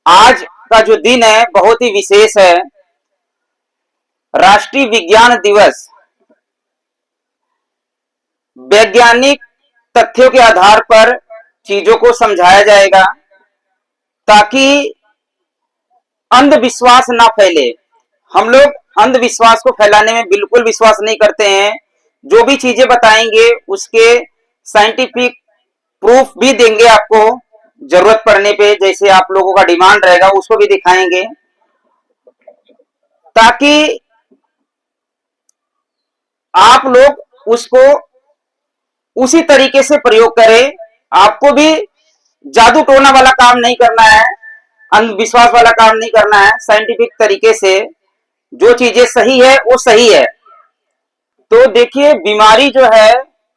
आज का जो दिन है बहुत ही विशेष है। राष्ट्रीय विज्ञान दिवस वैज्ञानिक तथ्यों के आधार पर चीजों को समझाया जाएगा ताकि अंधविश्वास ना फैले। हम लोग अंधविश्वास को फैलाने में बिल्कुल विश्वास नहीं करते हैं। जो भी चीजें बताएंगे उसके साइंटिफिक प्रूफ भी देंगे आपको, जरूरत पड़ने पे जैसे आप लोगों का डिमांड रहेगा उसको भी दिखाएंगे ताकि आप लोग उसको उसी तरीके से प्रयोग करें। आपको भी जादू टोना वाला काम नहीं करना है, अंधविश्वास वाला काम नहीं करना है। साइंटिफिक तरीके से जो चीजें सही है वो सही है। तो देखिए, बीमारी जो है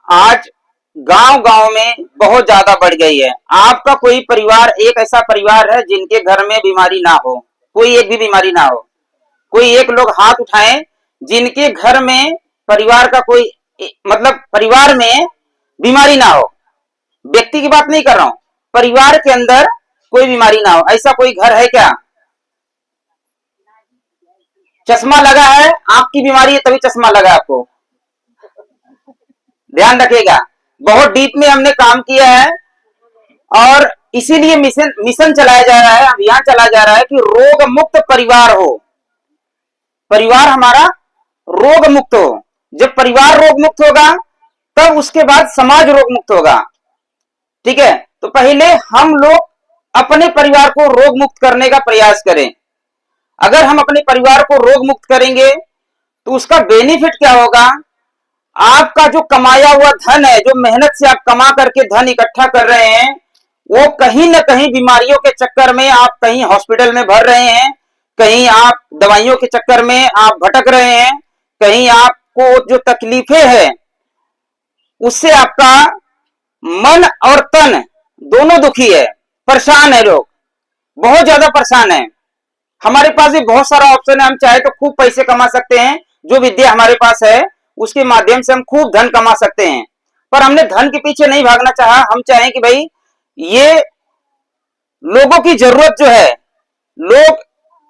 आज गांव गांव में बहुत ज्यादा बढ़ गई है। आपका कोई परिवार, एक ऐसा परिवार है जिनके घर में बीमारी ना हो, कोई एक भी बीमारी ना हो। कोई एक लोग हाथ उठाएं जिनके घर में परिवार का कोई, मतलब परिवार में बीमारी ना हो। व्यक्ति की बात नहीं कर रहा हूं, परिवार के अंदर कोई बीमारी ना हो। ऐसा कोई घर है क्या? चश्मा लगा है, आंख की बीमारी है तभी चश्मा लगा आपको, ध्यान रखिएगा। बहुत डीप में हमने काम किया है और इसीलिए मिशन मिशन चलाया जा रहा है, अभियान चलाया जा रहा है कि रोग मुक्त परिवार हो, परिवार हमारा रोग मुक्त हो। जब परिवार रोग मुक्त होगा तब उसके बाद समाज रोग मुक्त होगा। ठीक है, तो पहले हम लोग अपने परिवार को रोग मुक्त करने का प्रयास करें। अगर हम अपने परिवार को रोग मुक्त करेंगे तो उसका बेनिफिट क्या होगा? आपका जो कमाया हुआ धन है, जो मेहनत से आप कमा करके धन इकट्ठा कर रहे हैं, वो कहीं ना कहीं बीमारियों के चक्कर में आप कहीं हॉस्पिटल में भर रहे हैं, कहीं आप दवाइयों के चक्कर में आप भटक रहे हैं, कहीं आपको जो तकलीफें हैं उससे आपका मन और तन दोनों दुखी है, परेशान है। लोग बहुत ज्यादा परेशान है। हमारे पास भी बहुत सारा ऑप्शन है, हम चाहे तो खूब पैसे कमा सकते हैं। जो विद्या हमारे पास है उसके माध्यम से हम खूब धन कमा सकते हैं, पर हमने धन के पीछे नहीं भागना चाहा। हम चाहें कि भाई ये लोगों की जरूरत जो है, लोग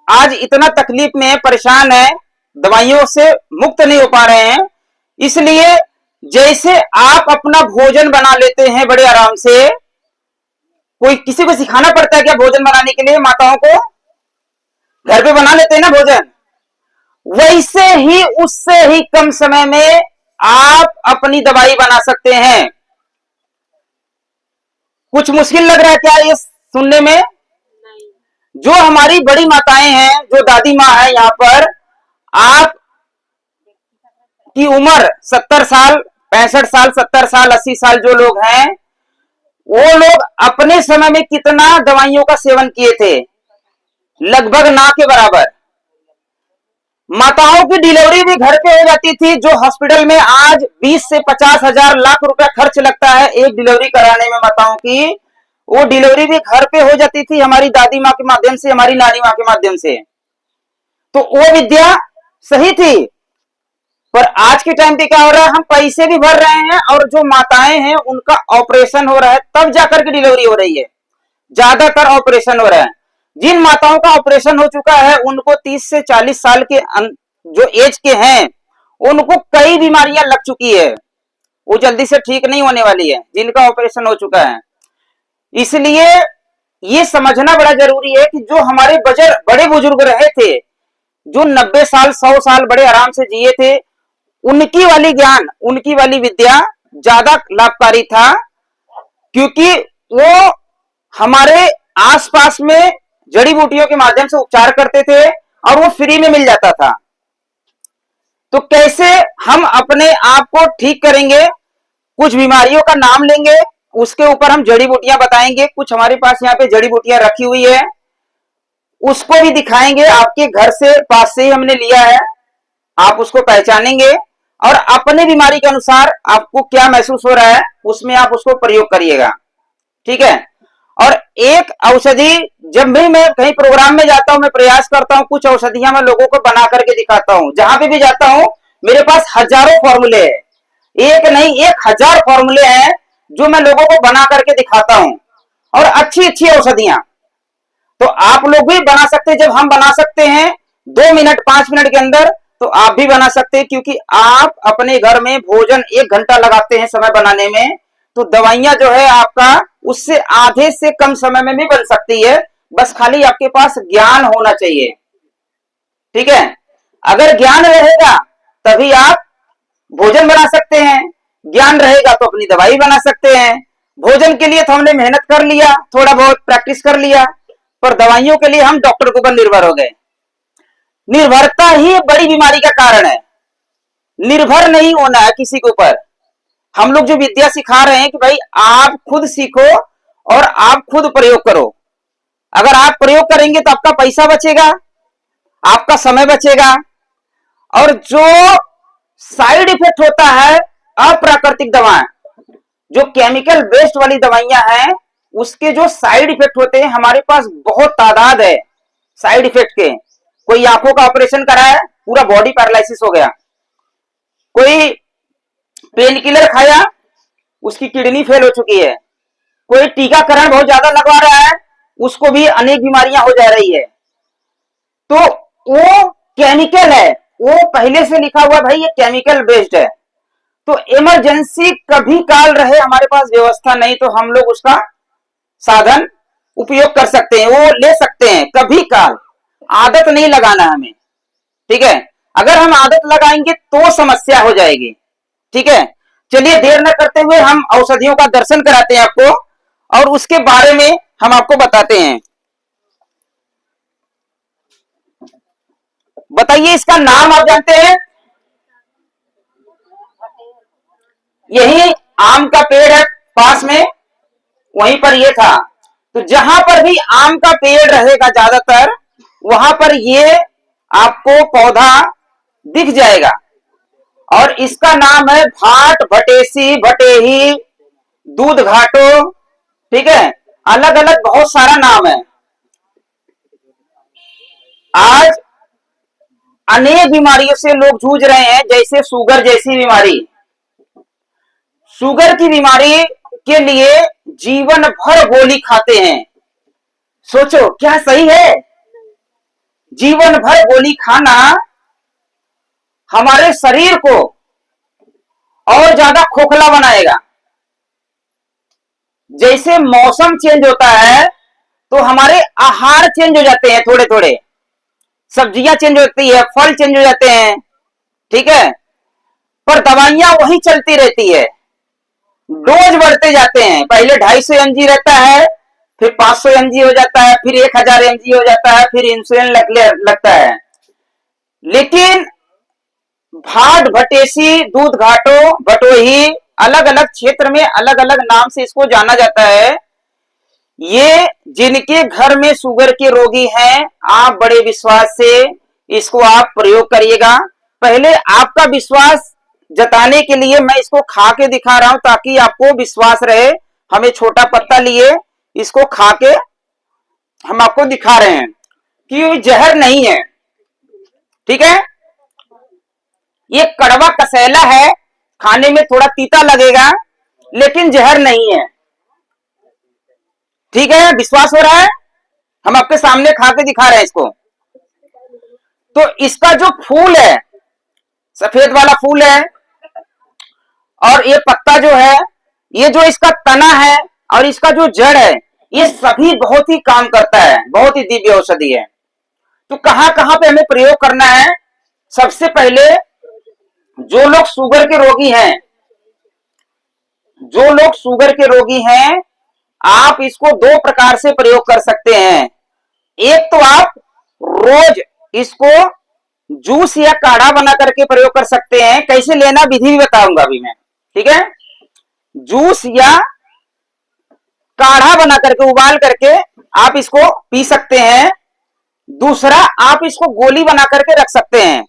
आज इतना तकलीफ में है, परेशान है, दवाइयों से मुक्त नहीं हो पा रहे हैं। इसलिए जैसे आप अपना भोजन बना लेते हैं बड़े आराम से, कोई किसी को सिखाना पड़ता है क्या भोजन बनाने के लिए? माताओं को घर पे बना लेते हैं ना भोजन। वैसे ही उससे ही कम समय में आप अपनी दवाई बना सकते हैं। कुछ मुश्किल लग रहा है क्या ये सुनने में? जो हमारी बड़ी माताएं हैं, जो दादी माँ है, यहाँ पर आप की उम्र 70 साल, 65 साल, 70 साल, 80 साल जो लोग हैं, वो लोग अपने समय में कितना दवाइयों का सेवन किए थे? लगभग ना के बराबर। माताओं की डिलीवरी भी घर पे हो जाती थी, जो हॉस्पिटल में आज 20 से 50 हजार लाख रुपया खर्च लगता है एक डिलीवरी कराने में माताओं की, वो डिलीवरी भी घर पे हो जाती थी हमारी दादी माँ के माध्यम से, हमारी नानी माँ के माध्यम से। तो वो विद्या सही थी। पर आज के टाइम पे क्या हो रहा है? हम पैसे भी भर रहे हैं और जो माताएं हैं उनका ऑपरेशन हो रहा है तब जाकर के डिलीवरी हो रही है। ज्यादातर ऑपरेशन हो रहा है। जिन माताओं का ऑपरेशन हो चुका है उनको 30 से 40 साल के जो एज के हैं उनको कई बीमारियां लग चुकी है, वो जल्दी से ठीक नहीं होने वाली है जिनका ऑपरेशन हो चुका है। इसलिए ये समझना बड़ा जरूरी है कि जो हमारे बड़े बुजुर्ग रहे थे, जो 90 साल 100 साल बड़े आराम से जिए थे, उनकी वाली ज्ञान, उनकी वाली विद्या ज्यादा लाभकारी था, क्योंकि वो हमारे आसपास में जड़ी बूटियों के माध्यम से उपचार करते थे और वो फ्री में मिल जाता था। तो कैसे हम अपने आप को ठीक करेंगे? कुछ बीमारियों का नाम लेंगे, उसके ऊपर हम जड़ी बूटियां बताएंगे। कुछ हमारे पास यहाँ पे जड़ी बूटियां रखी हुई है, उसको भी दिखाएंगे। आपके घर से पास से ही हमने लिया है, आप उसको पहचानेंगे और अपने बीमारी के अनुसार आपको क्या महसूस हो रहा है उसमें आप उसको प्रयोग करिएगा। ठीक है। और एक औषधि, जब भी मैं कहीं प्रोग्राम में जाता हूं, मैं प्रयास करता हूं कुछ औषधियां मैं लोगों को बना करके दिखाता हूं। जहां पे भी जाता हूं मेरे पास हजारों फॉर्मूले हैं, एक नहीं 1000 फॉर्मूले हैं जो मैं लोगों को बना करके दिखाता हूं, और अच्छी अच्छी औषधियां। तो आप लोग भी बना सकते हैं। जब हम बना सकते हैं 2 मिनट 5 मिनट के अंदर, तो आप भी बना सकते हैं, क्योंकि आप अपने घर में भोजन 1 घंटा लगाते हैं समय बनाने में, तो दवाइयां जो है आपका उससे आधे से कम समय में भी बन सकती है। बस खाली आपके पास ज्ञान होना चाहिए। ठीक है, अगर ज्ञान रहेगा तभी आप भोजन बना सकते हैं, ज्ञान रहेगा तो अपनी दवाई बना सकते हैं। भोजन के लिए तो हमने मेहनत कर लिया, थोड़ा बहुत प्रैक्टिस कर लिया, पर दवाइयों के लिए हम डॉक्टर के ऊपर निर्भर हो गए। निर्भरता ही बड़ी बीमारी का कारण है। निर्भर नहीं होना है किसी के ऊपर। हम लोग जो विद्या सिखा रहे हैं कि भाई आप खुद सीखो और आप खुद प्रयोग करो। अगर आप प्रयोग करेंगे तो आपका पैसा बचेगा, आपका समय बचेगा, और जो साइड इफेक्ट होता है अप्राकृतिक दवाएं, जो केमिकल बेस्ड वाली दवाइयां हैं, उसके जो साइड इफेक्ट होते हैं हमारे पास बहुत तादाद है साइड इफेक्ट के। कोई आंखों का ऑपरेशन करा है, पूरा बॉडी पैरालिसिस हो गया। कोई पेन किलर खाया, उसकी किडनी फेल हो चुकी है। कोई टीकाकरण बहुत ज्यादा लगवा रहा है, उसको भी अनेक बीमारियां हो जा रही है। तो वो केमिकल है, वो पहले से लिखा हुआ भाई ये केमिकल बेस्ड है। तो इमरजेंसी कभी काल रहे हमारे पास व्यवस्था नहीं तो हम लोग उसका साधन उपयोग कर सकते हैं, वो ले सकते हैं कभी काल। आदत नहीं लगाना हमें, ठीक है। अगर हम आदत लगाएंगे तो समस्या हो जाएगी। ठीक है, चलिए देर न करते हुए हम औषधियों का दर्शन कराते हैं आपको, और उसके बारे में हम आपको बताते हैं। बताइए, इसका नाम आप जानते हैं? यही आम का पेड़ है पास में, वहीं पर ये था। तो जहां पर भी आम का पेड़ रहेगा ज्यादातर, वहां पर ये आपको पौधा दिख जाएगा। और इसका नाम है भाट, भटेसी, भटेही, दूध घाटो। ठीक है, अलग अलग बहुत सारा नाम है। आज अनेक बीमारियों से लोग जूझ रहे हैं, जैसे शुगर जैसी बीमारी। शुगर की बीमारी के लिए जीवन भर गोली खाते हैं। सोचो क्या सही है? जीवन भर गोली खाना हमारे शरीर को और ज्यादा खोखला बनाएगा। जैसे मौसम चेंज होता है तो हमारे आहार चेंज हो जाते हैं, थोड़े थोड़े सब्जियां चेंज होती है, फल चेंज हो जाते हैं। ठीक है, पर दवाइयां वही चलती रहती है। डोज बढ़ते जाते हैं, पहले 250 mg रहता है, फिर 500 mg हो जाता है, फिर 1000 mg हो जाता है, फिर इंसुलिन लगता है। लेकिन भाट, भटेसी, दूध घाटो, भटोही, अलग अलग क्षेत्र में अलग अलग नाम से इसको जाना जाता है। ये जिनके घर में शुगर के रोगी हैं, आप बड़े विश्वास से इसको आप प्रयोग करिएगा। पहले आपका विश्वास जताने के लिए मैं इसको खा के दिखा रहा हूं, ताकि आपको विश्वास रहे। हमें छोटा पत्ता लिए इसको खा के हम आपको दिखा रहे हैं कि ये जहर नहीं है। ठीक है, ये कड़वा कसैला है, खाने में थोड़ा तीता लगेगा, लेकिन जहर नहीं है। ठीक है, विश्वास हो रहा है? हम आपके सामने खा के दिखा रहे हैं इसको। तो इसका जो फूल है, सफेद वाला फूल है, और ये पत्ता जो है, ये जो इसका तना है, और इसका जो जड़ है, ये सभी बहुत ही काम करता है, बहुत ही दिव्य औषधि है। तो कहां कहां पे हमें प्रयोग करना है? सबसे पहले जो लोग शुगर के रोगी हैं, जो लोग शुगर के रोगी हैं, आप इसको 2 प्रकार से प्रयोग कर सकते हैं। एक तो आप रोज इसको जूस या काढ़ा बना करके प्रयोग कर सकते हैं। कैसे लेना विधि भी बताऊंगा अभी मैं। ठीक है, जूस या काढ़ा बना करके उबाल करके आप इसको पी सकते हैं। दूसरा, आप इसको गोली बना करके रख सकते हैं।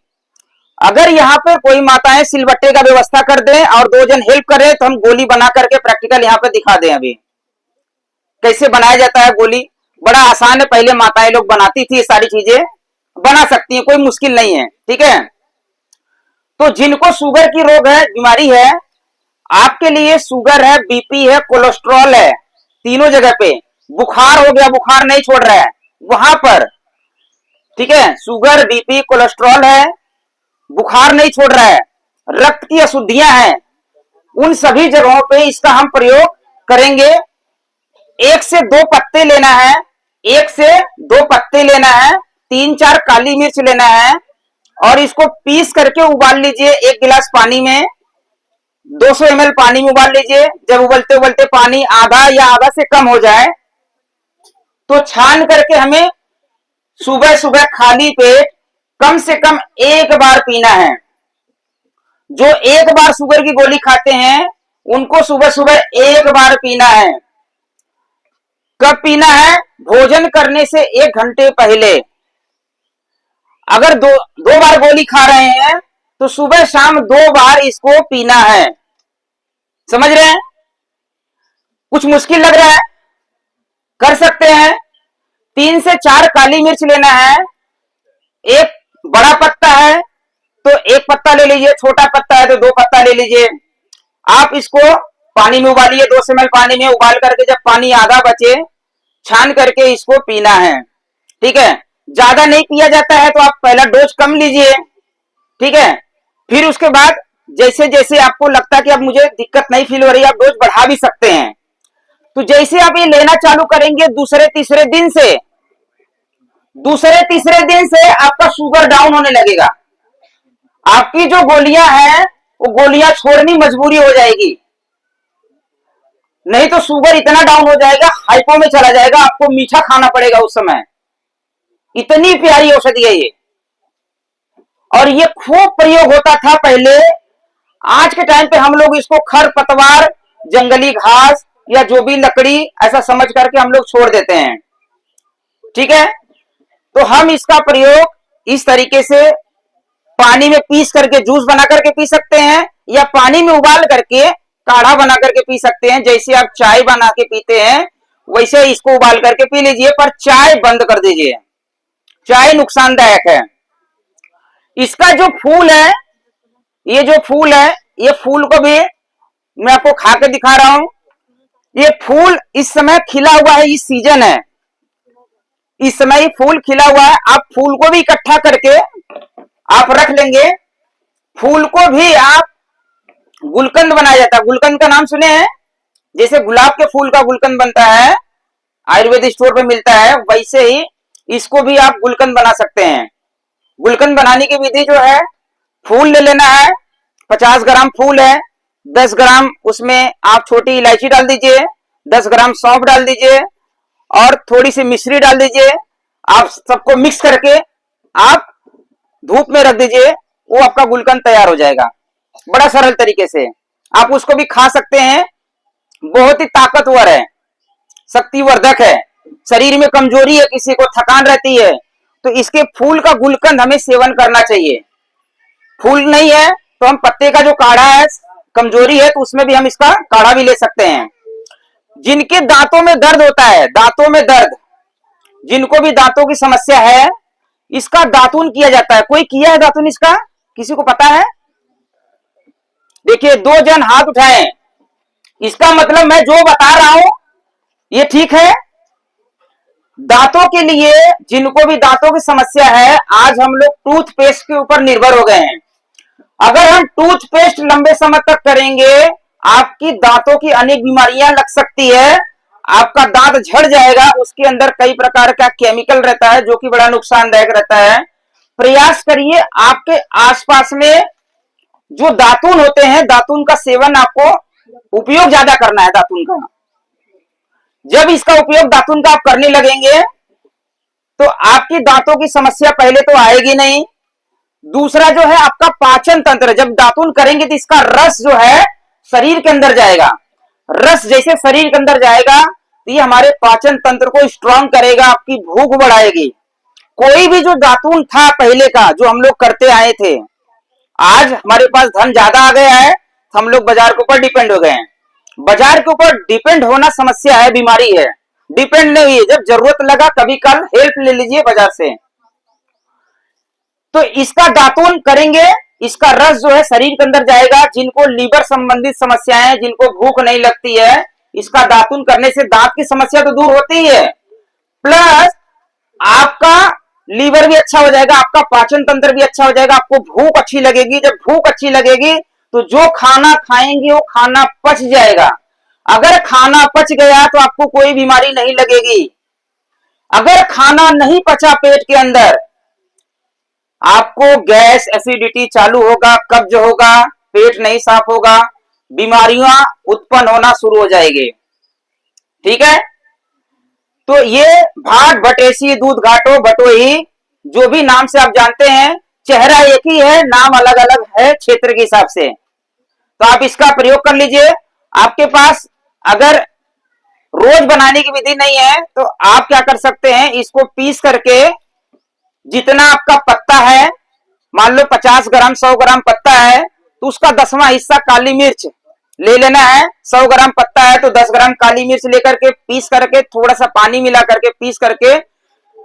अगर यहाँ पर कोई माताएं सिलबट्टे का व्यवस्था कर दें और 2 जन हेल्प करें, तो हम गोली बना करके प्रैक्टिकल यहाँ पे दिखा दें। अभी कैसे बनाया जाता है गोली, बड़ा आसान है। पहले माताएं लोग बनाती थी, ये सारी चीजें बना सकती हैं, कोई मुश्किल नहीं है। ठीक है, तो जिनको शुगर की रोग है, बीमारी है, आपके लिए शुगर है, बीपी है, कोलेस्ट्रॉल है, तीनों जगह पे बुखार हो गया, बुखार नहीं छोड़ रहा है, वहां पर, ठीक है, शुगर, बीपी, कोलेस्ट्रॉल है, बुखार नहीं छोड़ रहा है, रक्त की अशुद्धियां हैं, उन सभी जगहों पे इसका हम प्रयोग करेंगे। 1 से 2 पत्ते लेना है, 1 से 2 पत्ते लेना है, 3-4 काली मिर्च लेना है और इसको पीस करके उबाल लीजिए 1 गिलास पानी में, 200 ml पानी में उबाल लीजिए। जब उबलते उबलते पानी आधा या आधा से कम हो जाए तो छान करके हमें सुबह सुबह खाली पेट कम से कम 1 बार पीना है। जो 1 बार शुगर की गोली खाते हैं उनको सुबह सुबह 1 बार पीना है। कब पीना है? भोजन करने से 1 घंटे पहले। अगर दो बार गोली खा रहे हैं तो सुबह शाम 2 बार इसको पीना है। समझ रहे हैं? कुछ मुश्किल लग रहा है? कर सकते हैं। 3 से 4 काली मिर्च लेना है, एक बड़ा पत्ता है तो 1 पत्ता ले लीजिए, छोटा पत्ता है तो 2 पत्ता ले लीजिए। आप इसको पानी में उबालिए, 200 ml पानी में उबाल करके जब पानी आधा बचे छान करके इसको पीना है। ठीक है, ज्यादा नहीं पिया जाता है तो आप पहला डोज कम लीजिए। ठीक है, फिर उसके बाद जैसे जैसे आपको लगता है कि अब मुझे दिक्कत नहीं फील हो रही, आप डोज बढ़ा भी सकते हैं। तो जैसे आप ये लेना चालू करेंगे दूसरे तीसरे दिन से आपका शुगर डाउन होने लगेगा। आपकी जो गोलियां हैं वो गोलियां छोड़नी मजबूरी हो जाएगी, नहीं तो शुगर इतना डाउन हो जाएगा, हाइपो में चला जाएगा, आपको मीठा खाना पड़ेगा उस समय। इतनी प्यारी औषधि है ये, और ये खूब प्रयोग होता था पहले। आज के टाइम पे हम लोग इसको खरपतवार, जंगली घास या जो भी लकड़ी ऐसा समझ करके हम लोग छोड़ देते हैं। ठीक है, तो हम इसका प्रयोग इस तरीके से पानी में पीस करके जूस बना करके पी सकते हैं या पानी में उबाल करके काढ़ा बना करके पी सकते हैं। जैसे आप चाय बना के पीते हैं वैसे इसको उबाल करके पी लीजिए, पर चाय बंद कर दीजिए, चाय नुकसानदायक है। इसका जो फूल है, ये फूल को भी मैं आपको खा के दिखा रहा हूं। ये फूल इस समय खिला हुआ है, इस सीजन है, इस समय फूल खिला हुआ है। आप फूल को भी इकट्ठा करके आप रख लेंगे। फूल को भी आप गुलकंद बनाया जाता है। गुलकंद का नाम सुने हैं? जैसे गुलाब के फूल का गुलकंद बनता है, आयुर्वेदिक स्टोर पे मिलता है, वैसे ही इसको भी आप गुलकंद बना सकते हैं। गुलकंद बनाने की विधि जो है, फूल ले लेना है, 50 ग्राम फूल है, 10 ग्राम उसमें आप छोटी इलायची डाल दीजिए, 10 ग्राम सौंफ डाल दीजिए और थोड़ी सी मिश्री डाल दीजिए। आप सबको मिक्स करके आप धूप में रख दीजिए, वो आपका गुलकंद तैयार हो जाएगा बड़ा सरल तरीके से। आप उसको भी खा सकते हैं, बहुत ही ताकतवर है, शक्तिवर्धक है। शरीर में कमजोरी है, किसी को थकान रहती है तो इसके फूल का गुलकंद हमें सेवन करना चाहिए। फूल नहीं है तो हम पत्ते का जो काढ़ा है, कमजोरी है तो उसमें भी हम इसका काढ़ा भी ले सकते हैं। जिनके दांतों में दर्द होता है, दांतों में दर्द, जिनको भी दांतों की समस्या है, इसका दातुन किया जाता है। कोई किया है दातुन इसका? किसी को पता है? देखिए 2 जन हाथ उठाएं। इसका मतलब मैं जो बता रहा हूं ये ठीक है। दांतों के लिए, जिनको भी दांतों की समस्या है, आज हम लोग टूथपेस्ट के ऊपर निर्भर हो गए हैं। अगर हम टूथपेस्ट लंबे समय तक करेंगे, आपकी दांतों की अनेक बीमारियां लग सकती है, आपका दांत झड़ जाएगा। उसके अंदर कई प्रकार का केमिकल रहता है जो कि बड़ा नुकसानदायक रहता है। प्रयास करिए आपके आसपास में जो दातुन होते हैं, दातुन का सेवन आपको उपयोग ज्यादा करना है। दातुन का जब इसका उपयोग दातुन का आप करने लगेंगे तो आपकी दांतों की समस्या पहले तो आएगी नहीं। दूसरा जो है आपका पाचन तंत्र, जब दातुन करेंगे तो इसका रस जो है शरीर के अंदर जाएगा। रस जैसे शरीर के अंदर जाएगा तो ये हमारे पाचन तंत्र को स्ट्रांग करेगा, आपकी भूख बढ़ाएगी। कोई भी जो दातुन था पहले का, जो हम लोग करते आए थे, आज हमारे पास धन ज्यादा आ गया है, हम लोग बाजार के ऊपर डिपेंड हो गए हैं। बाजार के ऊपर डिपेंड होना समस्या है, बीमारी है। डिपेंड नहीं है, जब जरूरत लगा कभी कल हेल्प ले लीजिए बाजार से। तो इसका दातुन करेंगे, इसका रस जो है शरीर के अंदर जाएगा। जिनको लीवर संबंधित समस्याएं, जिनको भूख नहीं लगती है, इसका दातुन करने से दांत की समस्या तो दूर होती ही है, प्लस आपका लीवर भी अच्छा हो जाएगा, आपका पाचन तंत्र भी अच्छा हो जाएगा, आपको भूख अच्छी लगेगी। जब भूख अच्छी लगेगी तो जो खाना खाएंगे वो खाना पच जाएगा। अगर खाना पच गया तो आपको कोई बीमारी नहीं लगेगी। अगर खाना नहीं पचा पेट के अंदर, आपको गैस एसिडिटी चालू होगा, कब्ज होगा, पेट नहीं साफ होगा, बीमारियां उत्पन्न होना शुरू हो जाएगी। ठीक है, तो ये भाट भटेसी दूध घाटो बटोही, जो भी नाम से आप जानते हैं, चेहरा एक ही है, नाम अलग अलग है क्षेत्र के हिसाब से। तो आप इसका प्रयोग कर लीजिए। आपके पास अगर रोज बनाने की विधि नहीं है तो आप क्या कर सकते हैं, इसको पीस करके जितना आपका पत्ता है, मान लो 50 ग्राम 100 ग्राम पत्ता है, तो उसका 10वां हिस्सा काली मिर्च ले लेना है। 100 ग्राम पत्ता है तो 10 ग्राम काली मिर्च लेकर के पीस करके थोड़ा सा पानी मिला करके पीस करके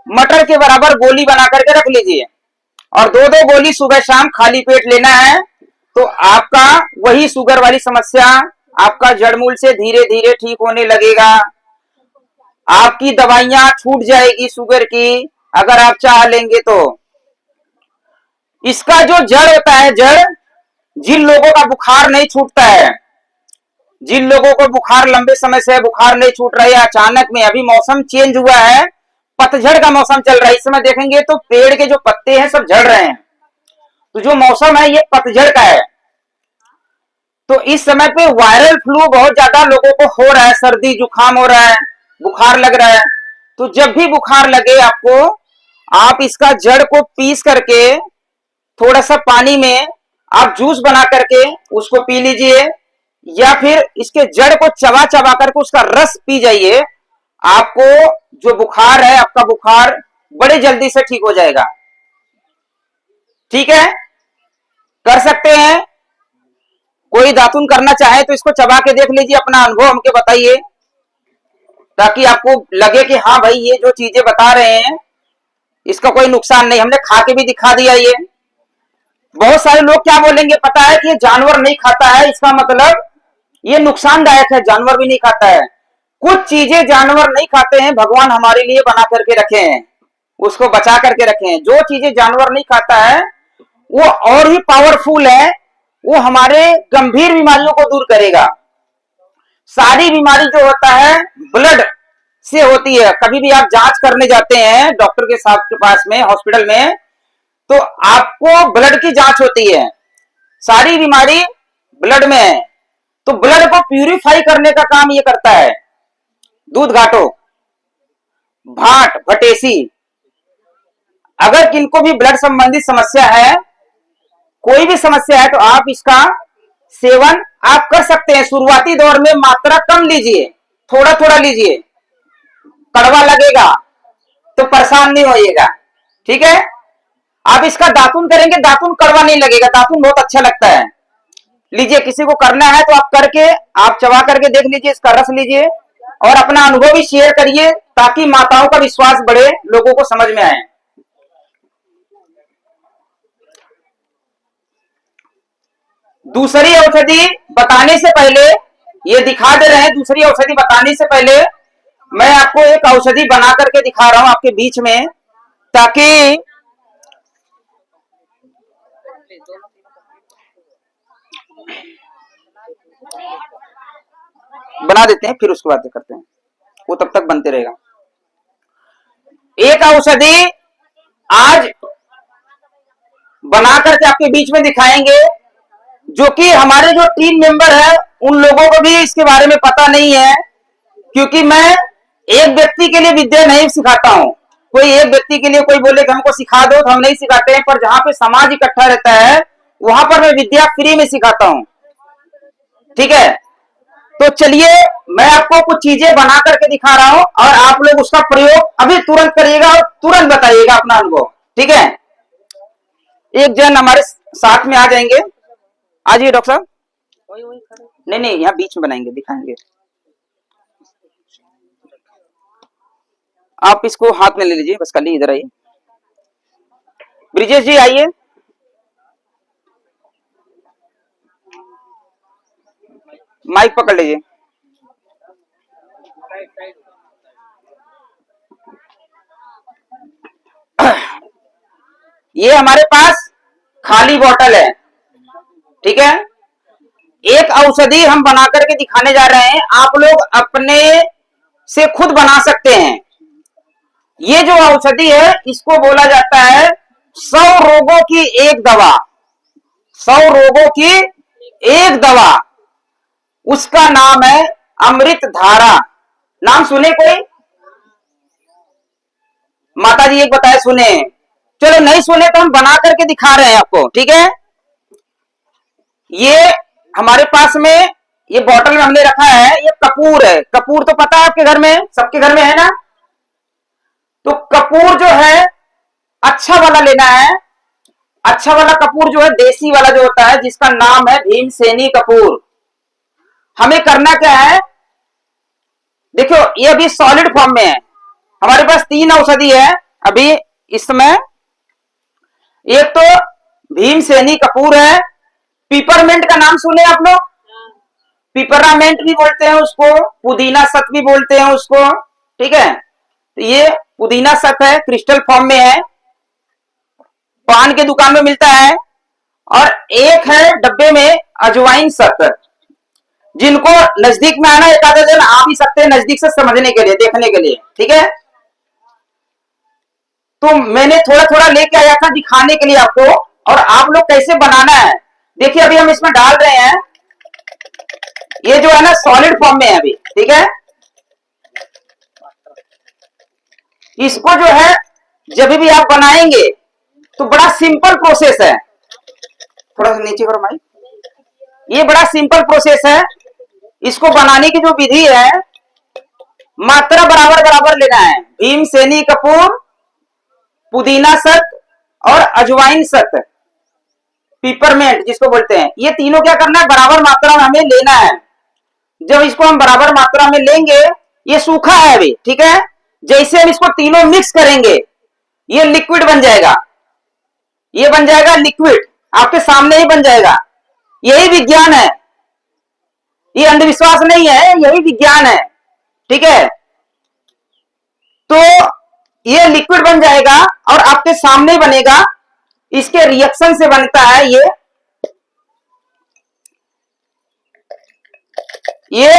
मटर के बराबर गोली बना करके रख लीजिए, और दो दो गोली सुबह शाम खाली पेट लेना है। तो आपका वही शुगर वाली समस्या आपका जड़मूल से धीरे धीरे ठीक होने लगेगा। आपकी दवाइयां छूट जाएगी शुगर की, अगर आप चाह लेंगे तो। इसका जो जड़ होता है, जड़, जिन लोगों का बुखार नहीं छूटता है, जिन लोगों को बुखार लंबे समय से बुखार नहीं छूट रहा है, अचानक में अभी मौसम चेंज हुआ है, पतझड़ का मौसम चल रहा है, इस समय देखेंगे तो पेड़ के जो पत्ते हैं सब झड़ रहे हैं। तो जो मौसम है ये पतझड़ का है। तो इस समय पे वायरल फ्लू बहुत ज्यादा लोगों को हो रहा है, सर्दी जुकाम हो रहा है, बुखार लग रहा है। तो जब भी बुखार लगे आपको, आप इसका जड़ को पीस करके थोड़ा सा पानी में आप जूस बना करके उसको पी लीजिए, या फिर इसके जड़ को चबा चबा करके उसका रस पी जाइए। आपको जो बुखार है, आपका बुखार बड़े जल्दी से ठीक हो जाएगा। ठीक है, कर सकते हैं। कोई दातुन करना चाहे तो इसको चबा के देख लीजिए, अपना अनुभव हमके बताइए, ताकि आपको लगे कि हाँ भाई ये जो चीजें बता रहे हैं इसका कोई नुकसान नहीं, हमने खा के भी दिखा दिया। ये बहुत सारे लोग क्या बोलेंगे पता है, कि ये जानवर नहीं खाता है, इसका मतलब ये नुकसानदायक है, जानवर भी नहीं खाता है। कुछ चीजें जानवर नहीं खाते हैं, भगवान हमारे लिए बना करके रखे हैं, उसको बचा करके रखे हैं। जो चीजें जानवर नहीं खाता है वो और भी पावरफुल है, वो हमारे गंभीर बीमारियों को दूर करेगा। सारी बीमारी जो होता है ब्लड से होती है। कभी भी आप जांच करने जाते हैं डॉक्टर के साथ के पास में, हॉस्पिटल में, तो आपको ब्लड की जांच होती है। सारी बीमारी ब्लड में है, तो ब्लड को प्यूरिफाई करने का काम ये करता है दूध घाटो, भाट भटेसी। अगर किनको भी ब्लड संबंधी समस्या है, कोई भी समस्या है, तो आप इसका सेवन आप कर सकते हैं। शुरुआती दौर में मात्रा कम लीजिए, थोड़ा थोड़ा लीजिए, कड़वा लगेगा तो परेशान नहीं होइएगा। ठीक है, आप इसका दातुन करेंगे, दातुन कड़वा नहीं लगेगा, दातुन बहुत अच्छा लगता है। लीजिए, किसी को करना है तो आप करके आप चबा करके देख लीजिए, इसका रस लीजिए और अपना अनुभव भी शेयर करिए, ताकि माताओं का विश्वास बढ़े, लोगों को समझ में आए। दूसरी औषधि बताने से पहले, ये दिखा दे रहे हैं, दूसरी औषधि बताने से पहले मैं आपको एक औषधि बना करके दिखा रहा हूं आपके बीच में, ताकि बना देते हैं, फिर उसके बाद करते हैं, वो तब तक बनते रहेगा। एक औषधि आज बना करके आपके बीच में दिखाएंगे, जो कि हमारे जो टीम मेंबर है उन लोगों को भी इसके बारे में पता नहीं है, क्योंकि मैं एक व्यक्ति के लिए विद्या नहीं सिखाता हूं। कोई एक व्यक्ति के लिए कोई बोले कि हमको सिखा दो, तो हम नहीं सिखाते हैं, पर जहां पे समाज इकट्ठा रहता है वहां पर मैं विद्या फ्री में सिखाता हूं। ठीक है, तो चलिए मैं आपको कुछ चीजें बना करके दिखा रहा हूं, और आप लोग उसका प्रयोग अभी तुरंत करिएगा और तुरंत बताइएगा अपना अनुभव। ठीक है, एक जन हमारे साथ में आ जाएंगे। आ जाइए डॉक्टर साहब। नहीं नहीं, यहाँ बीच में बनाएंगे, दिखाएंगे। आप इसको हाथ में ले लीजिए, बस खाली इधर आइए। ब्रिजेश जी आइए। माइक पकड़ लीजिए। ये हमारे पास खाली बॉटल है, ठीक है। एक औषधि हम बना करके दिखाने जा रहे हैं, आप लोग अपने से खुद बना सकते हैं। ये जो औषधि है इसको बोला जाता है 100 रोगों की एक दवा। 100 रोगों की एक दवा, उसका नाम है अमृत धारा। नाम सुने कोई? माता जी एक बताए सुने? चलो नहीं सुने तो हम बना करके दिखा रहे हैं आपको, ठीक है। ये हमारे पास में ये बॉटल में हमने रखा है, ये कपूर है। कपूर तो पता है आपके घर में, सबके घर में है ना। तो कपूर जो है अच्छा वाला लेना है। अच्छा वाला कपूर जो है देसी वाला जो होता है, जिसका नाम है भीमसेनी कपूर। हमें करना क्या है, देखो ये अभी सॉलिड फॉर्म में है। हमारे पास 3 औषधि है अभी इस समय। एक तो भीमसेनी कपूर है, पिपरमेंट का नाम सुने आप लोग? पिपरामेंट भी बोलते हैं उसको, पुदीना सत भी बोलते हैं उसको, ठीक है। तो ये पुदीना सत है, क्रिस्टल फॉर्म में है, पान के दुकान में मिलता है। और एक है डब्बे में अजवाइन सत। जिनको नजदीक में आना एक आधा दिन आ भी सकते हैं नजदीक से समझने के लिए, देखने के लिए, ठीक है। तो मैंने थोड़ा थोड़ा लेके आया था दिखाने के लिए आपको, और आप लोग कैसे बनाना है देखिए। अभी हम इसमें डाल रहे हैं, ये जो है ना सॉलिड फॉर्म में है अभी, ठीक है। इसको जो है जब भी आप बनाएंगे तो बड़ा सिंपल प्रोसेस है। थोड़ा सा नीचे करो भाई। ये बड़ा सिंपल प्रोसेस है। इसको बनाने की जो विधि है, मात्रा बराबर बराबर लेना है। भीमसेनी कपूर, पुदीना सत और अजवाइन सत, पिपरमेंट जिसको बोलते हैं, ये तीनों क्या करना है, बराबर मात्रा में हमें लेना है। जब इसको हम बराबर मात्रा में लेंगे, ये सूखा है अभी, ठीक है। जैसे हम इसको तीनों मिक्स करेंगे, ये लिक्विड बन जाएगा। ये बन जाएगा लिक्विड, आपके सामने ही बन जाएगा। यही विज्ञान है, ये अंधविश्वास नहीं है, यही विज्ञान है, ठीक है। तो ये लिक्विड बन जाएगा और आपके सामने बनेगा। इसके रिएक्शन से बनता है ये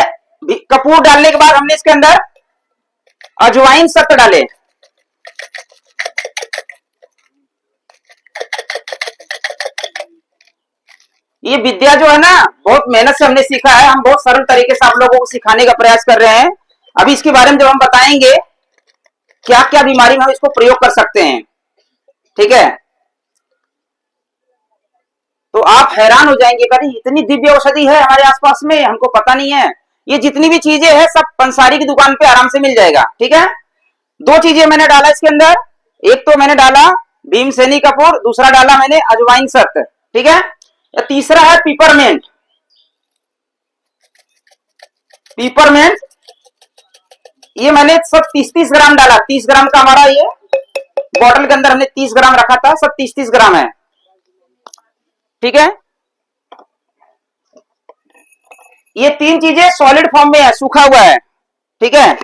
कपूर डालने के बाद हमने इसके अंदर अजवाइन सत डाले। ये विद्या जो है ना बहुत मेहनत से हमने सीखा है। हम बहुत सरल तरीके से आप लोगों को सिखाने का प्रयास कर रहे हैं। अभी इसके बारे में जब हम बताएंगे क्या क्या बीमारी में हम इसको प्रयोग कर सकते हैं, ठीक है। तो आप हैरान हो जाएंगे, कभी इतनी दिव्य औषधि है हमारे आसपास में, हमको पता नहीं है। ये जितनी भी चीजें हैं सब पंसारी की दुकान पे आराम से मिल जाएगा, ठीक है। 2 चीजें मैंने डाला इसके अंदर। एक तो मैंने डाला भीमसेनी कपूर, दूसरा डाला मैंने अजवाइन सत, ठीक है। तीसरा है पिपरमेंट। पिपरमेंट ये मैंने सब 30-30 ग्राम डाला। 30 ग्राम का हमारा ये बॉटल के अंदर हमने 30 ग्राम रखा था, सब 30-30 ग्राम है, ठीक है। ये 3 चीजें सॉलिड फॉर्म में है, सूखा हुआ है, ठीक है।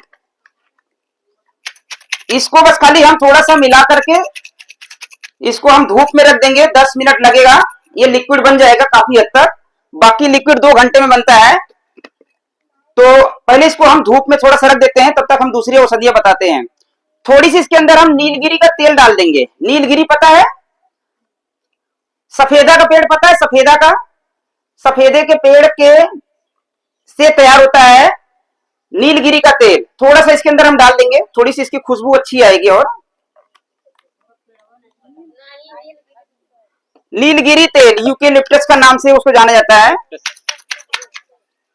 इसको बस खाली हम थोड़ा सा मिला करके इसको हम धूप में रख देंगे, 10 मिनट लगेगा, ये लिक्विड बन जाएगा काफी हद तक। बाकी लिक्विड 2 घंटे में बनता है। तो पहले इसको हम धूप में थोड़ा सा रख देते हैं, तब तक हम दूसरी औषधियां बताते हैं। थोड़ी सी इसके अंदर हम नीलगिरी का तेल डाल देंगे। नीलगिरी पता है? सफेदा का पेड़ पता है? सफेदा का, सफेदे के पेड़ के से तैयार होता है नीलगिरी का तेल। थोड़ा सा इसके अंदर हम डाल देंगे, थोड़ी सी इसकी खुशबू अच्छी आएगी। और नीलगिरी तेल यूकेलिप्टस का नाम से उसको जाना जाता है,